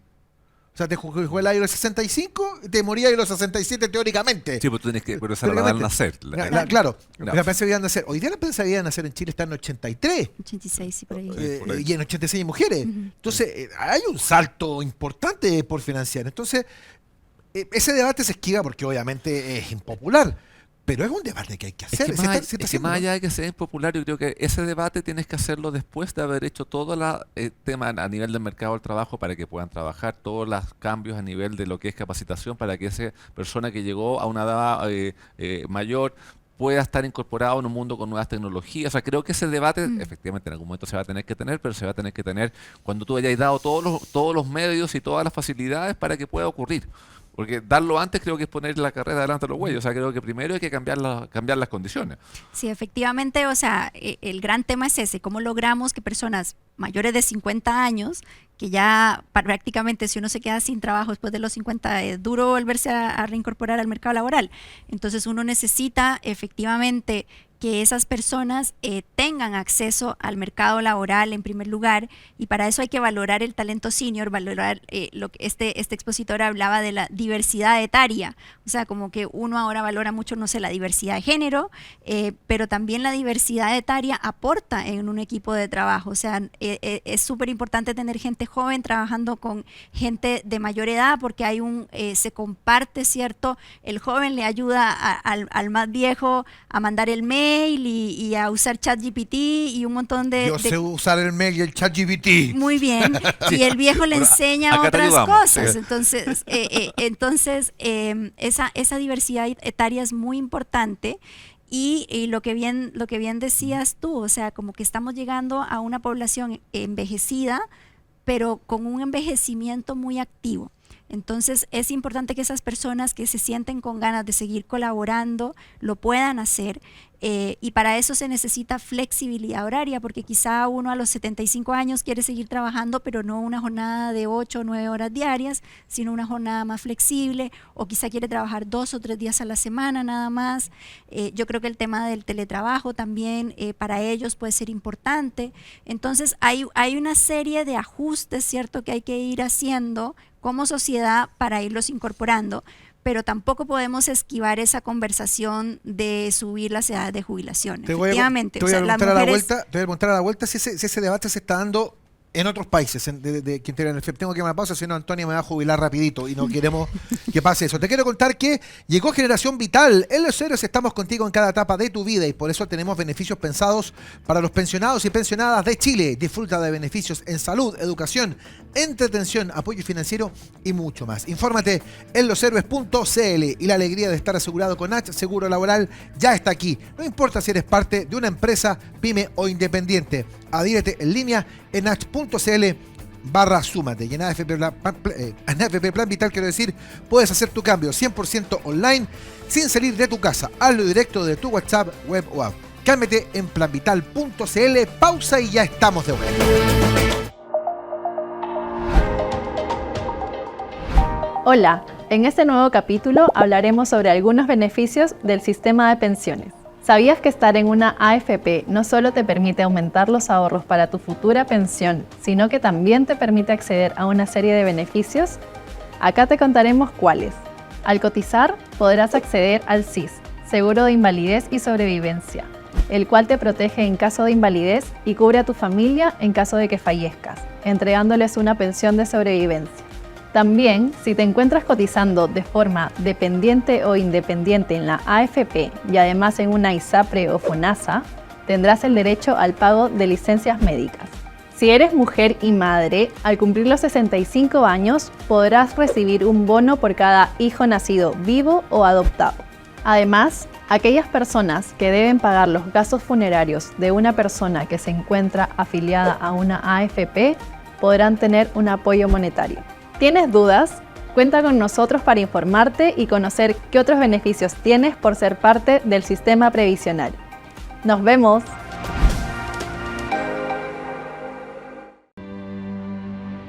O sea, te jubilabas a los 65, te morías a los 67 teóricamente. Sí, pues tú tienes que empezar a nacer. Claro, la esperanza de vida al nacer. Hoy día la esperanza de vida al nacer en Chile está en 83. 86, sí, por ahí. Y en 86 mujeres. Entonces, hay un salto importante por financiar. Entonces, ese debate se esquiva porque obviamente es impopular. Pero es un debate que hay que hacer. Es que más allá de que sea impopular, yo creo que ese debate tienes que hacerlo después de haber hecho todo el tema a nivel del mercado del trabajo para que puedan trabajar, todos los cambios a nivel de lo que es capacitación para que esa persona que llegó a una edad mayor pueda estar incorporado en un mundo con nuevas tecnologías. O sea, creo que ese debate efectivamente en algún momento se va a tener que tener, pero se va a tener que tener cuando tú hayas dado todos los medios y todas las facilidades para que pueda ocurrir. Porque darlo antes creo que es poner la carrera delante de los bueyes. O sea, creo que primero hay que cambiar las condiciones. Sí, efectivamente, o sea, el gran tema es ese, cómo logramos que personas mayores de 50 años, que ya prácticamente si uno se queda sin trabajo después de los 50 es duro volverse a reincorporar al mercado laboral. Entonces uno necesita efectivamente que esas personas tengan acceso al mercado laboral en primer lugar, y para eso hay que valorar el talento senior, valorar lo que este expositor hablaba de la diversidad etaria, o sea, como que uno ahora valora mucho, no sé, la diversidad de género, pero también la diversidad etaria aporta en un equipo de trabajo, o sea, es súper importante tener gente joven trabajando con gente de mayor edad, porque hay se comparte, ¿cierto? El joven le ayuda al más viejo a mandar el mail y a usar ChatGPT y un montón de... Yo sé usar el mail y el ChatGPT. Muy bien. Sí. Y el viejo le Pero enseña acá te otras ayudamos. cosas. Entonces, esa diversidad etaria es muy importante. Y lo que bien decías tú, o sea, como que estamos llegando a una población envejecida, pero con un envejecimiento muy activo. Entonces es importante que esas personas que se sienten con ganas de seguir colaborando lo puedan hacer, y para eso se necesita flexibilidad horaria, porque quizá uno a los 75 años quiere seguir trabajando, pero no una jornada de 8 o 9 horas diarias, sino una jornada más flexible, o quizá quiere trabajar 2 o 3 días a la semana nada más. Yo creo que el tema del teletrabajo también para ellos puede ser importante. Entonces hay una serie de ajustes, ¿cierto?, que hay que ir haciendo como sociedad para irlos incorporando, pero tampoco podemos esquivar esa conversación de subir las edades de jubilación. Efectivamente. Te voy a preguntar a la vuelta si ese debate se está dando en otros países. Tengo que ir a una pausa, si no Antonia me va a jubilar rapidito y no queremos que pase eso. Te quiero contar que llegó Generación Vital. En Los Héroes estamos contigo en cada etapa de tu vida y por eso tenemos beneficios pensados para los pensionados y pensionadas de Chile. Disfruta de beneficios en salud, educación, entretención, apoyo financiero y mucho más. Infórmate en loshéroes.cl y la alegría de estar asegurado con H Seguro Laboral ya está aquí. No importa si eres parte de una empresa, pyme o independiente. Adhiérete en línea en h.cl/súmate. Y en AFP Plan Vital, quiero decir, puedes hacer tu cambio 100% online sin salir de tu casa. Hazlo directo de tu WhatsApp, web o app. Cámbiate en planvital.cl. Pausa y ya estamos de vuelta. Hola, en este nuevo capítulo hablaremos sobre algunos beneficios del sistema de pensiones. ¿Sabías que estar en una AFP no solo te permite aumentar los ahorros para tu futura pensión, sino que también te permite acceder a una serie de beneficios? Acá te contaremos cuáles. Al cotizar, podrás acceder al SIS, Seguro de Invalidez y Sobrevivencia, el cual te protege en caso de invalidez y cubre a tu familia en caso de que fallezcas, entregándoles una pensión de sobrevivencia. También, si te encuentras cotizando de forma dependiente o independiente en la AFP y además en una ISAPRE o FONASA, tendrás el derecho al pago de licencias médicas. Si eres mujer y madre, al cumplir los 65 años podrás recibir un bono por cada hijo nacido vivo o adoptado. Además, aquellas personas que deben pagar los gastos funerarios de una persona que se encuentra afiliada a una AFP podrán tener un apoyo monetario. ¿Tienes dudas? Cuenta con nosotros para informarte y conocer qué otros beneficios tienes por ser parte del sistema previsional. ¡Nos vemos!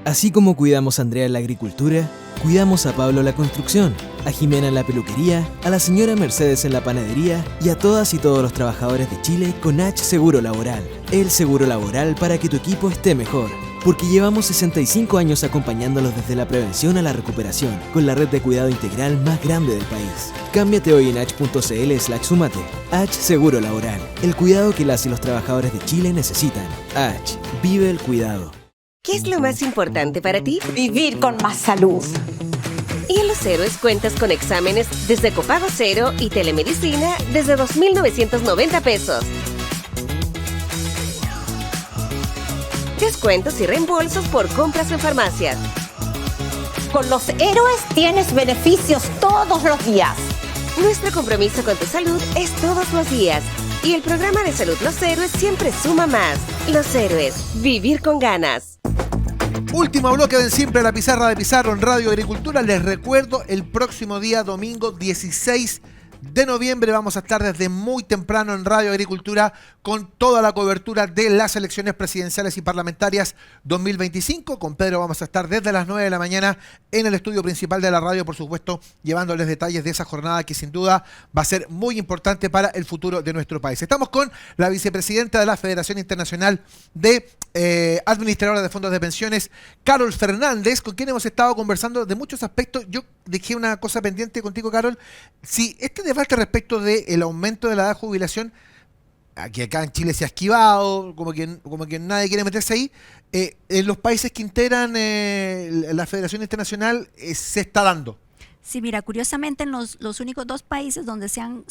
Así como cuidamos a Andrea en la agricultura, cuidamos a Pablo en la construcción, a Jimena en la peluquería, a la señora Mercedes en la panadería y a todas y todos los trabajadores de Chile con H Seguro Laboral. El seguro laboral para que tu equipo esté mejor. Porque llevamos 65 años acompañándolos desde la prevención a la recuperación, con la red de cuidado integral más grande del país. Cámbiate hoy en h.cl/súmate. H Seguro Laboral, el cuidado que las y los trabajadores de Chile necesitan. H, vive el cuidado. ¿Qué es lo más importante para ti? Vivir con más salud. Y en Los Héroes cuentas con exámenes desde copago cero y telemedicina desde 2.990 pesos. Descuentos y reembolsos por compras en farmacias. Con Los Héroes tienes beneficios todos los días. Nuestro compromiso con tu salud es todos los días. Y el programa de salud Los Héroes siempre suma más. Los Héroes, vivir con ganas. Último bloque de Siempre la Pizarra de Pizarro en Radio Agricultura. Les recuerdo el próximo día domingo 16 de noviembre. Vamos a estar desde muy temprano en Radio Agricultura con toda la cobertura de las elecciones presidenciales y parlamentarias 2025. Con Pedro vamos a estar desde las 9 de la mañana en el estudio principal de la radio, por supuesto, llevándoles detalles de esa jornada que sin duda va a ser muy importante para el futuro de nuestro país. Estamos con la vicepresidenta de la Federación Internacional de Administradoras de Fondos de Pensiones, Carol Fernández, con quien hemos estado conversando de muchos aspectos. Yo dejé una cosa pendiente contigo, Carol. Si este debate respecto del aumento de la edad de jubilación, que acá en Chile se ha esquivado, como que nadie quiere meterse ahí, en los países que integran la Federación Internacional se está dando. Sí, mira, curiosamente en los únicos dos países donde se han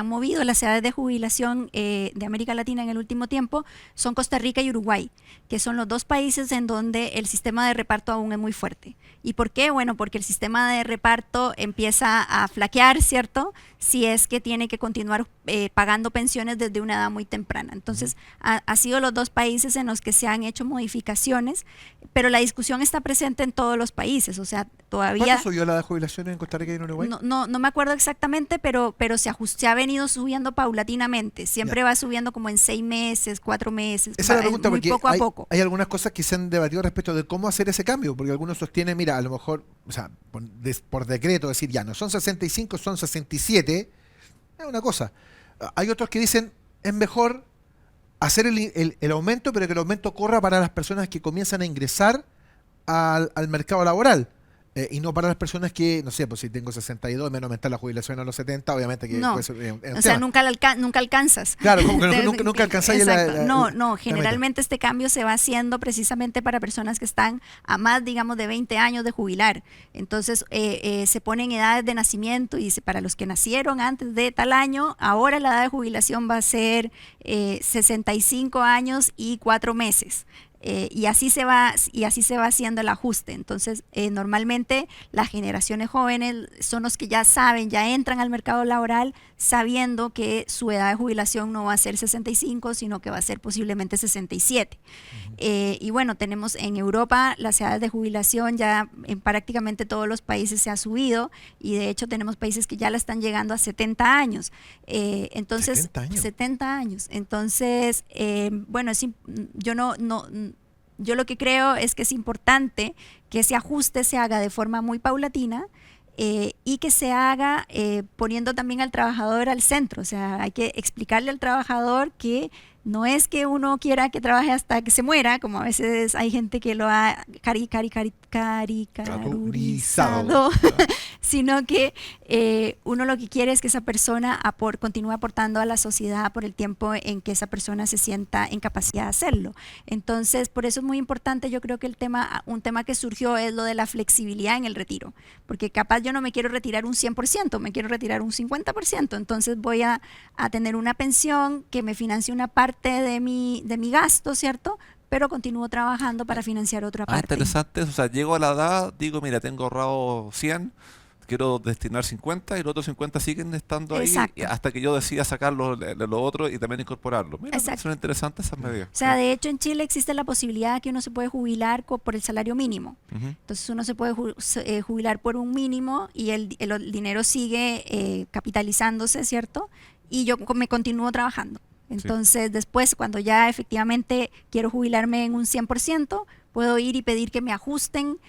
movido las edades de jubilación de América Latina en el último tiempo son Costa Rica y Uruguay, que son los dos países en donde el sistema de reparto aún es muy fuerte. ¿Y por qué? Bueno, porque el sistema de reparto empieza a flaquear, ¿cierto? Si es que tiene que continuar pagando pensiones desde una edad muy temprana. Entonces, ha sido los dos países en los que se han hecho modificaciones, pero la discusión está presente en todos los países, o sea, todavía... ¿Cuánto subió la edad de jubilación en Costa Rica y en Uruguay? No me acuerdo exactamente, pero se ha venido subiendo paulatinamente. Siempre va subiendo como en 6 meses, 4 meses. Esa es la pregunta, muy porque poco a poco. Hay algunas cosas que se han debatido respecto de cómo hacer ese cambio, porque algunos sostienen, mira, a lo mejor, o sea, por decreto decir, ya no son 65, son 67, es una cosa. Hay otros que dicen, es mejor hacer el aumento, pero que el aumento corra para las personas que comienzan a ingresar al mercado laboral. Y no para las personas que, no sé, pues si tengo 62, menos aumentar la jubilación a los 70, obviamente que no, puede ser un o sea, tema. nunca alcanzas. Claro, como que nunca alcanzáis No, generalmente este cambio se va haciendo precisamente para personas que están a más, digamos, de 20 años de jubilar. Entonces, se ponen edades de nacimiento y para los que nacieron antes de tal año, ahora la edad de jubilación va a ser 65 años y 4 meses. Y así se va haciendo el ajuste. Entonces, normalmente las generaciones jóvenes son los que ya saben, ya entran al mercado laboral sabiendo que su edad de jubilación no va a ser 65, sino que va a ser posiblemente 67. Y bueno, tenemos en Europa las edades de jubilación ya en prácticamente todos los países se ha subido, y de hecho tenemos países que ya la están llegando a 70 años. Entonces, 70 años. Entonces, bueno, yo lo que creo es que es importante que ese ajuste se haga de forma muy paulatina, y que se haga poniendo también al trabajador al centro. O sea, hay que explicarle al trabajador que no es que uno quiera que trabaje hasta que se muera, como a veces hay gente que lo ha caricaturizado, sino que uno lo que quiere es que esa persona continúe aportando a la sociedad por el tiempo en que esa persona se sienta en capacidad de hacerlo. Entonces, por eso es muy importante, yo creo que un tema que surgió es lo de la flexibilidad en el retiro, porque capaz yo no me quiero retirar un 100%, me quiero retirar un 50%, entonces voy a tener una pensión que me financie una parte de mi gasto, ¿cierto? Pero continúo trabajando para financiar otra parte. Interesante, o sea, llego a la edad, digo, mira, tengo ahorrado 100, quiero destinar 50 y los otros 50 siguen estando ahí. Exacto. Hasta que yo decida sacar lo otro y también incorporarlo. Mira, son interesantes esas medidas. O sea, de hecho en Chile existe la posibilidad de que uno se puede jubilar por el salario mínimo. Entonces uno se puede jubilar por un mínimo y el dinero sigue capitalizándose, ¿cierto? Y yo me continúo trabajando. Entonces, después, cuando ya efectivamente quiero jubilarme en un 100%, puedo ir y pedir que me ajusten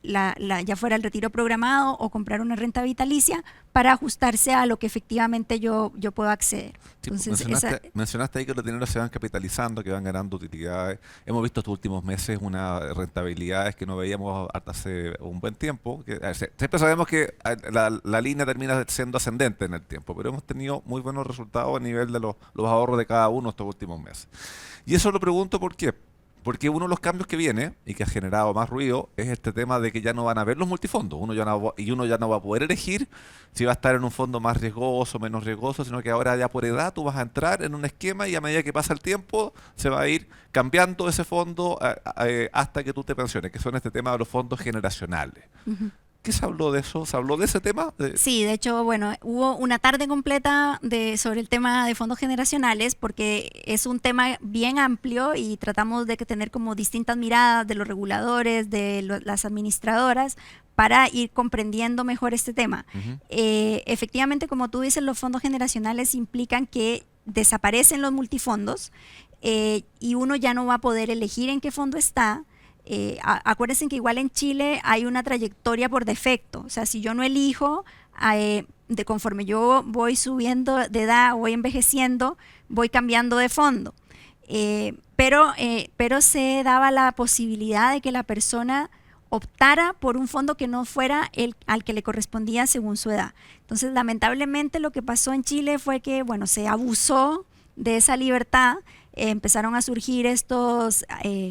ya fuera el retiro programado o comprar una renta vitalicia para ajustarse a lo que efectivamente yo puedo acceder. Sí, entonces, mencionaste ahí que los dineros se van capitalizando, que van ganando utilidades. Hemos visto estos últimos meses unas rentabilidades que no veíamos hasta hace un buen tiempo. Siempre sabemos que la línea termina siendo ascendente en el tiempo, pero hemos tenido muy buenos resultados a nivel de los ahorros de cada uno estos últimos meses. Y eso lo pregunto ¿por qué? Porque uno de los cambios que viene y que ha generado más ruido es este tema de que ya no van a haber los multifondos. Uno ya no va a poder elegir si va a estar en un fondo más riesgoso, menos riesgoso, sino que ahora ya por edad tú vas a entrar en un esquema y a medida que pasa el tiempo se va a ir cambiando ese fondo hasta que tú te pensiones, que son este tema de los fondos generacionales. ¿Qué se habló de eso? ¿Se habló de ese tema? Sí, de hecho, bueno, hubo una tarde completa sobre el tema de fondos generacionales, porque es un tema bien amplio y tratamos de tener como distintas miradas de los reguladores, de las administradoras, para ir comprendiendo mejor este tema. Ujú. Efectivamente, como tú dices, los fondos generacionales implican que desaparecen los multifondos y uno ya no va a poder elegir en qué fondo está. Acuérdense que igual en Chile hay una trayectoria por defecto, o sea, si yo no elijo, conforme yo voy subiendo de edad, voy envejeciendo, voy cambiando de fondo. Pero se daba la posibilidad de que la persona optara por un fondo que no fuera el al que le correspondía según su edad. Entonces, lamentablemente lo que pasó en Chile fue que, bueno, se abusó de esa libertad, empezaron a surgir estos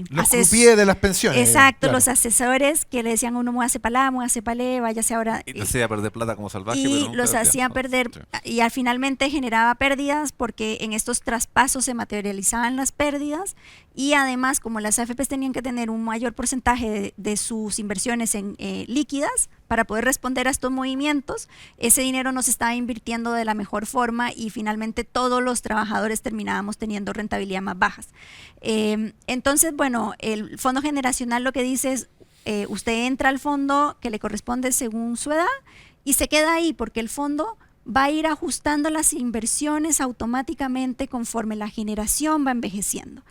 Los croupiers de las pensiones. Exacto, claro. los asesores que le decían a uno, muévase para allá, muévase para allá, váyase ahora. Y te hacía perder plata como salvaje. Y pero nunca los decía, hacía ¿no? perder, Sí. y al finalmente generaba pérdidas porque en estos traspasos se materializaban las pérdidas y además como las AFPs tenían que tener un mayor porcentaje de sus inversiones en líquidas para poder responder a estos movimientos, ese dinero no se estaba invirtiendo de la mejor forma y finalmente todos los trabajadores terminábamos teniendo rentabilidad más bajas. Entonces, bueno, el fondo generacional lo que dice es, usted entra al fondo que le corresponde según su edad y se queda ahí porque el fondo va a ir ajustando las inversiones automáticamente conforme la generación va envejeciendo.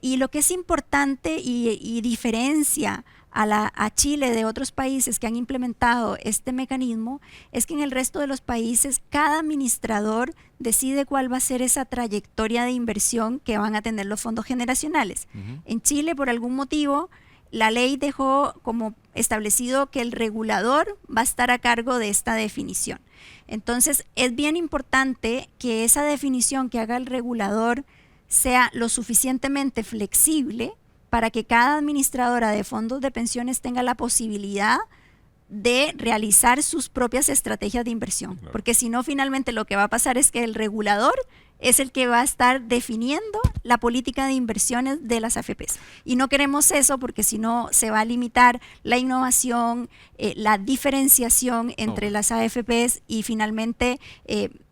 Y lo que es importante y diferencia a Chile de otros países que han implementado este mecanismo es que en el resto de los países cada administrador decide cuál va a ser esa trayectoria de inversión que van a tener los fondos generacionales. Ujú. En Chile, por algún motivo, la ley dejó como establecido que el regulador va a estar a cargo de esta definición. Entonces, es bien importante que esa definición que haga el regulador sea lo suficientemente flexible para que cada administradora de fondos de pensiones tenga la posibilidad de realizar sus propias estrategias de inversión. Claro. Porque si no, finalmente lo que va a pasar es que el regulador es el que va a estar definiendo la política de inversiones de las AFPs. Y no queremos eso porque si no se va a limitar la innovación, la diferenciación entre las AFPs y finalmente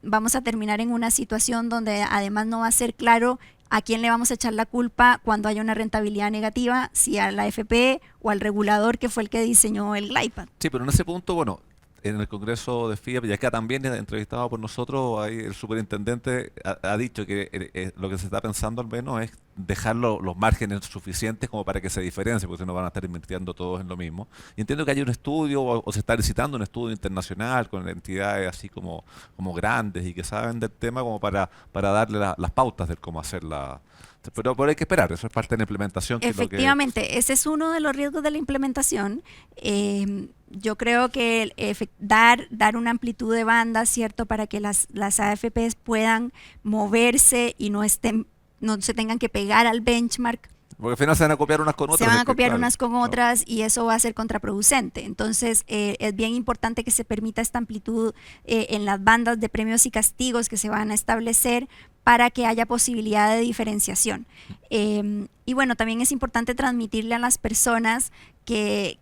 vamos a terminar en una situación donde además no va a ser claro a quién le vamos a echar la culpa cuando haya una rentabilidad negativa, si a la AFP o al regulador que fue el que diseñó el GlidePad. Sí, pero en ese punto, bueno, en el Congreso de FIAP, y acá también entrevistado por nosotros, ahí el superintendente ha dicho que lo que se está pensando al menos es dejar los márgenes suficientes como para que se diferencie, porque si no van a estar invirtiendo todos en lo mismo. Y entiendo que hay un estudio, o se está licitando un estudio internacional con entidades así como grandes y que saben del tema como para darle las pautas de cómo hacerla. Pero hay que esperar, eso es parte de la implementación. Que Efectivamente, ese es uno de los riesgos de la implementación. Yo creo que dar una amplitud de banda, ¿cierto?, para que las AFPs puedan moverse y no se tengan que pegar al benchmark. Porque al final se van a copiar unas con otras. Se van a copiar claro, unas con otras y eso va a ser contraproducente. Entonces, es bien importante que se permita esta amplitud en las bandas de premios y castigos que se van a establecer para que haya posibilidad de diferenciación. Y bueno, también es importante transmitirle a las personas que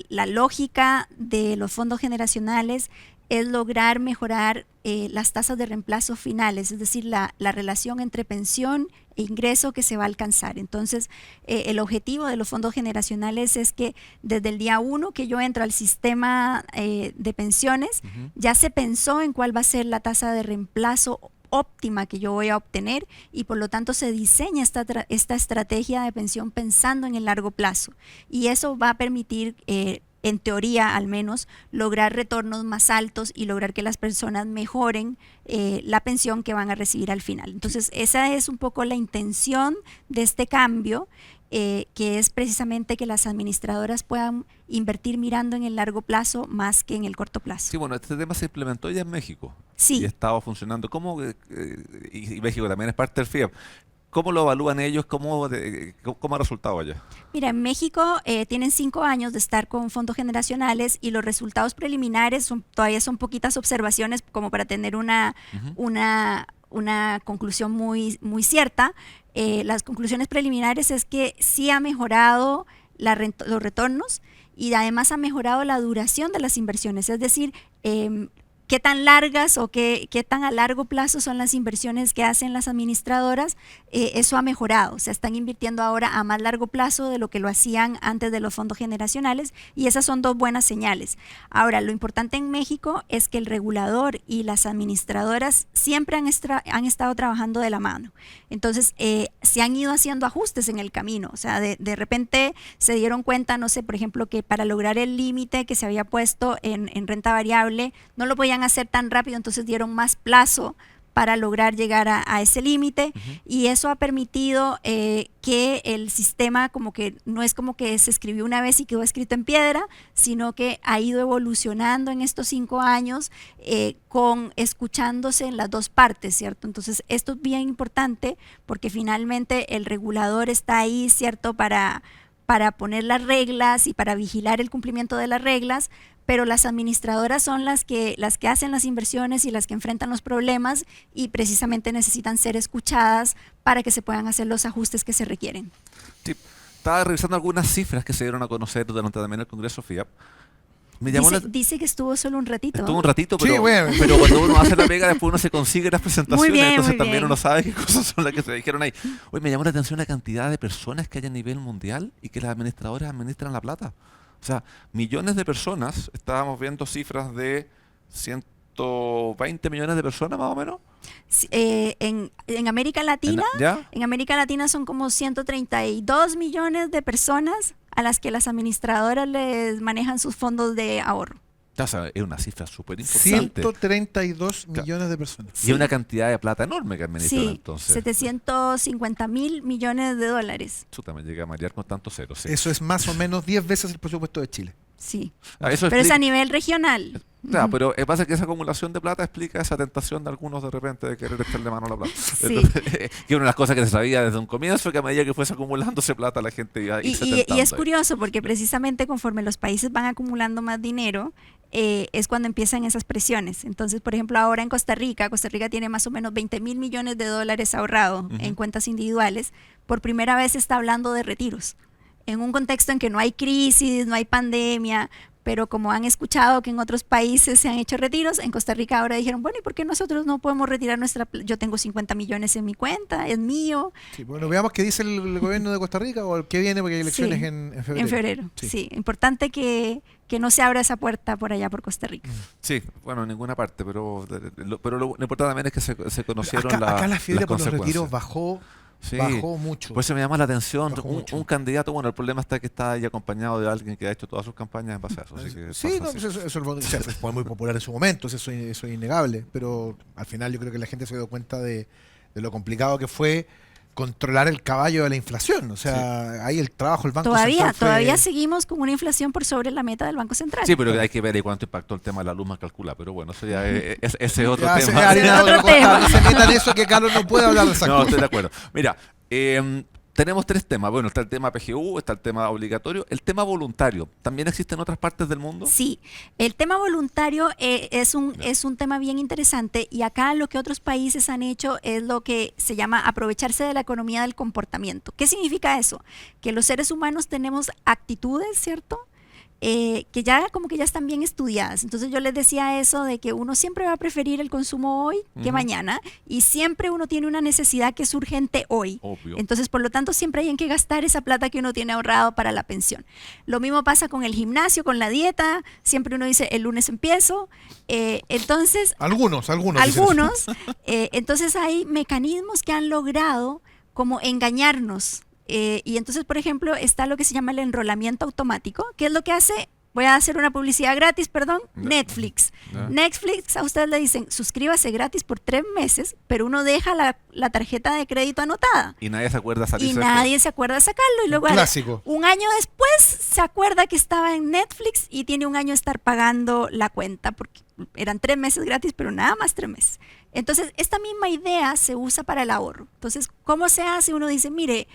la lógica de los fondos generacionales es lograr mejorar las tasas de reemplazo finales, es decir, la relación entre pensión e ingreso que se va a alcanzar. Entonces, el objetivo de los fondos generacionales es que desde el día 1 que yo entro al sistema de pensiones, ya se pensó en cuál va a ser la tasa de reemplazo óptima que yo voy a obtener y por lo tanto se diseña esta estrategia de pensión pensando en el largo plazo. Y eso va a permitir en teoría al menos, lograr retornos más altos y lograr que las personas mejoren la pensión que van a recibir al final. Entonces, esa es un poco la intención de este cambio, que es precisamente que las administradoras puedan invertir mirando en el largo plazo más que en el corto plazo. Sí, bueno, este tema se implementó ya en México. Sí. Y estaba funcionando. ¿Cómo, y México también es parte del FIAP. ¿Cómo lo evalúan ellos? ¿Cómo ha resultado allá? Mira, en México tienen 5 años de estar con fondos generacionales y los resultados preliminares todavía son poquitas observaciones como para tener una conclusión muy, muy cierta. Las conclusiones preliminares es que sí ha mejorado los retornos y además ha mejorado la duración de las inversiones. Es decir, qué tan largas o qué tan a largo plazo son las inversiones que hacen las administradoras, eso ha mejorado. Se están invirtiendo ahora a más largo plazo de lo que lo hacían antes de los fondos generacionales, y esas son dos buenas señales. Ahora, lo importante en México es que el regulador y las administradoras siempre han estado trabajando de la mano. Entonces, se han ido haciendo ajustes en el camino. O sea, de repente se dieron cuenta, no sé, por ejemplo, que para lograr el límite que se había puesto en renta variable, no lo podían hacer tan rápido, entonces dieron más plazo para lograr llegar a ese límite, y eso ha permitido que el sistema como que no es como que se escribió una vez y quedó escrito en piedra, sino que ha ido evolucionando en estos 5 años, escuchándose en las dos partes, ¿cierto? Entonces esto es bien importante porque finalmente el regulador está ahí, ¿cierto?, para poner las reglas y para vigilar el cumplimiento de las reglas, pero las administradoras son las que hacen las inversiones y las que enfrentan los problemas, y precisamente necesitan ser escuchadas para que se puedan hacer los ajustes que se requieren. Sí, estaba revisando algunas cifras que se dieron a conocer durante también el Congreso FIAP. Dice que estuvo solo un ratito. Estuvo un ratito, pero, Sí, bueno. pero cuando uno hace la pega, después uno se consigue las presentaciones, Muy bien, entonces muy también bien. uno sabe qué cosas son las que se dijeron ahí. Oye, me llamó la atención la cantidad de personas que hay a nivel mundial y que las administradoras administran la plata. O sea, millones de personas, estábamos viendo cifras de 120 millones de personas más o menos. En América Latina, ¿Ya? en América Latina son como 132 millones de personas a las que las administradoras les manejan sus fondos de ahorro. O sea, es una cifra súper importante. 132 millones de personas. Y una cantidad de plata enorme que administran Sí, entonces. 750.000 millones de dólares. Chuta, me llega a marear con tanto cero. Sí. Eso es más o menos 10 veces el presupuesto de Chile. Sí, Eso pero es explica- a nivel regional. Claro, pero pasa que esa acumulación de plata explica esa tentación de algunos de repente de querer echarle mano a la plata. Sí. Entonces, que una de las cosas que se sabía desde un comienzo, que a medida que fuese acumulándose plata la gente iba a irse Y tentando es ahí. curioso porque precisamente conforme los países van acumulando más dinero, es cuando empiezan esas presiones. Entonces, por ejemplo, ahora en Costa Rica tiene más o menos 20.000 millones de dólares ahorrados en cuentas individuales. Por primera vez se está hablando de retiros, en un contexto en que no hay crisis, no hay pandemia, pero como han escuchado que en otros países se han hecho retiros, en Costa Rica ahora dijeron, bueno, ¿y por qué nosotros no podemos retirar yo tengo 50 millones en mi cuenta, es mío? Sí, bueno, veamos qué dice el gobierno de Costa Rica o qué viene, porque hay elecciones Sí, en febrero. En febrero, sí. Importante que no se abra esa puerta por allá por Costa Rica. Sí, bueno, en ninguna parte, pero lo importante también es que se conocieron Acá la fiebre las por los consecuencias. retiros bajó Sí. mucho. Pues se me llama la atención. Bajó Un, mucho. un candidato, bueno, el problema está que está ahí acompañado de alguien que ha hecho todas sus campañas en base a eso. Así que Sí, pasa no, así. pues eso fue muy popular en su momento, eso es innegable, pero al final yo creo que la gente se dio cuenta de lo complicado que fue controlar el caballo de la inflación. O sea, ahí el trabajo del Banco Central fue- Todavía seguimos con una inflación por sobre la meta del Banco Central. Sí, pero hay que ver ahí cuánto impactó el tema de la luz más calcula. Pero bueno, eso ya ese es otro Ya, tema. se harina de Otro otro costal, tema. no se metan en eso que Carlos no puede hablar de esas No, cosas. estoy de acuerdo. Mira, tenemos 3 temas. Bueno, está el tema PGU, está el tema obligatorio, el tema voluntario. ¿También existe en otras partes del mundo? Sí, el tema voluntario es un tema bien interesante, y acá lo que otros países han hecho es lo que se llama aprovecharse de la economía del comportamiento. ¿Qué significa eso? Que los seres humanos tenemos actitudes, ¿cierto? Que ya como que ya están bien estudiadas. Entonces yo les decía eso de que uno siempre va a preferir el consumo hoy que mañana, y siempre uno tiene una necesidad que es urgente hoy. Obvio. Entonces, por lo tanto, siempre hay que gastar esa plata que uno tiene ahorrado para la pensión. Lo mismo pasa con el gimnasio, con la dieta. Siempre uno dice, el lunes empiezo. Entonces, Algunos dicen eso. entonces hay mecanismos que han logrado como engañarnos. Y entonces, por ejemplo, está lo que se llama el enrolamiento automático, que es lo que hace, voy a hacer una publicidad gratis, perdón, Ya. Netflix. Ya. Netflix, a ustedes le dicen, suscríbase gratis por 3 meses, pero uno deja la tarjeta de crédito anotada. Y nadie se acuerda Y salirse. nadie se acuerda de sacarlo. Y luego Clásico. un año después se acuerda que estaba en Netflix y tiene un año de estar pagando la cuenta, porque eran 3 meses gratis, pero nada más 3 meses. Entonces, esta misma idea se usa para el ahorro. Entonces, ¿cómo se hace? Uno dice, mire,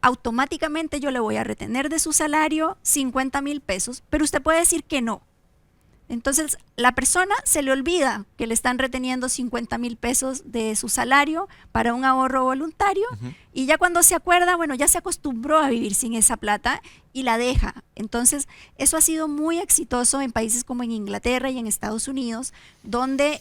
automáticamente yo le voy a retener de su salario 50,000 pesos, pero usted puede decir que no. Entonces, la persona se le olvida que le están reteniendo 50,000 pesos de su salario para un ahorro voluntario y ya cuando se acuerda, bueno, ya se acostumbró a vivir sin esa plata y la deja. Entonces, eso ha sido muy exitoso en países como en Inglaterra y en Estados Unidos, donde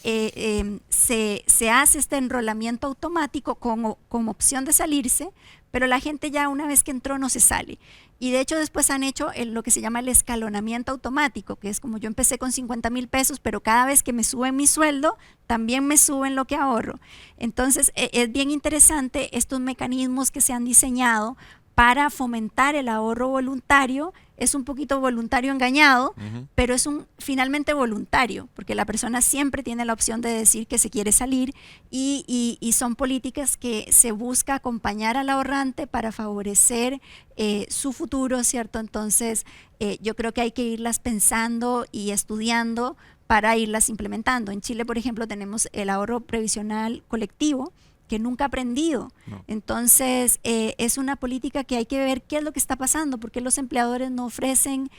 se hace este enrolamiento automático con opción de salirse, pero la gente ya una vez que entró no se sale. Y de hecho después han hecho lo que se llama el escalonamiento automático, que es como yo empecé con 50,000 pesos, pero cada vez que me suben mi sueldo, también me suben lo que ahorro. Entonces es bien interesante estos mecanismos que se han diseñado para fomentar el ahorro voluntario. Es un poquito voluntario engañado, pero es finalmente voluntario, porque la persona siempre tiene la opción de decir que se quiere salir y son políticas que se busca acompañar al ahorrante para favorecer su futuro, ¿cierto? Entonces, yo creo que hay que irlas pensando y estudiando para irlas implementando. En Chile, por ejemplo, tenemos el ahorro previsional colectivo, que nunca ha aprendido. No. Entonces, es una política que hay que ver qué es lo que está pasando, porque los empleadores no ofrecen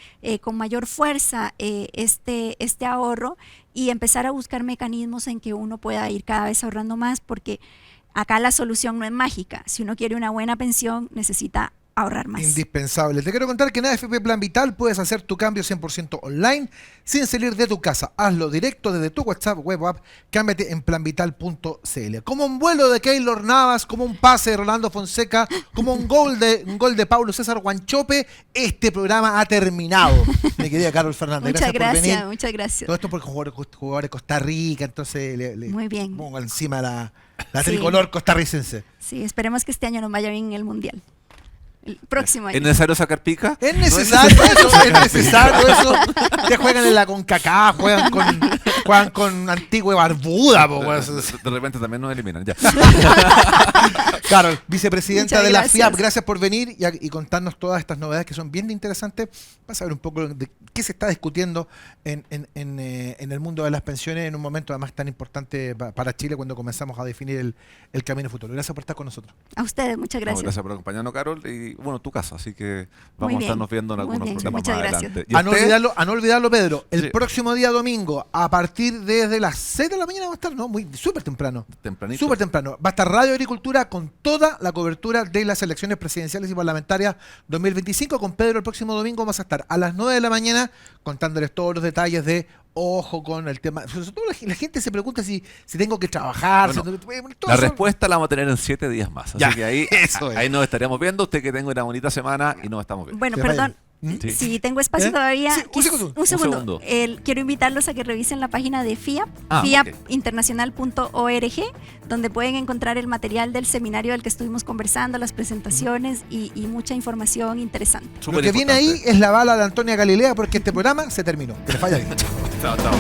con mayor fuerza este ahorro y empezar a buscar mecanismos en que uno pueda ir cada vez ahorrando más, porque acá la solución no es mágica. Si uno quiere una buena pensión, necesita ahorrar más. Indispensable. Te quiero contar que en AFP Plan Vital puedes hacer tu cambio 100% online sin salir de tu casa. Hazlo directo desde tu WhatsApp web app. Cámbiate en planvital.cl. Como un vuelo de Keylor Navas, como un pase de Rolando Fonseca, como un gol de Paulo César Guanchope, este programa ha terminado. Mi querida Carol Fernández. Muchas gracias por venir. Muchas gracias. Todo esto porque jugadores de Costa Rica, entonces le muy bien. Pongo encima la tricolor costarricense. Sí, esperemos que este año nos vaya bien en el Mundial. El próximo año. ¿Es necesario sacar pica? Es necesario eso. Te juegan en la CONCACAF, juegan con Antigua y Barbuda. De repente también nos eliminan. Ya. Claro, vicepresidenta Muchas de la gracias. FIAP, gracias por venir y contarnos todas estas novedades que son bien interesantes para saber un poco de qué se está discutiendo en el mundo de las pensiones en un momento además tan importante para Chile cuando comenzamos a definir el camino futuro. Gracias por estar con nosotros. A ustedes, muchas gracias. Gracias por acompañarnos, Carol. Y bueno, tu casa, así que vamos a estarnos viendo en algunos programas muchas más gracias. adelante. A no olvidarlo, Pedro, el Sí. próximo día domingo, a partir desde las 6 de la mañana va a estar, ¿no? Súper temprano. Tempranito. Súper temprano. Va a estar Radio Agricultura con toda la cobertura de las elecciones presidenciales y parlamentarias 2025. Con Pedro el próximo domingo vamos a estar a las 9 de la mañana contándoles todos los detalles de ojo con el tema. Sobre todo la gente se pregunta si tengo que trabajar. Bueno, todo la eso. respuesta la vamos a tener en 7 días más. Así Ya, que ahí eso es. ahí nos estaríamos viendo. Usted que tenga una bonita semana y nos estamos viendo. Bueno, Que perdón. Sí. Si tengo espacio ¿Eh? todavía, Sí, un segundo. un segundo. segundo. Quiero invitarlos a que revisen la página de FIAP, Ah, fiapinternacional.org, donde pueden encontrar el material del seminario del que estuvimos conversando, las presentaciones y mucha información interesante. Lo que viene ahí es la bala de Antonia Galilea porque este programa se terminó. Que le falla bien. Chao, chao.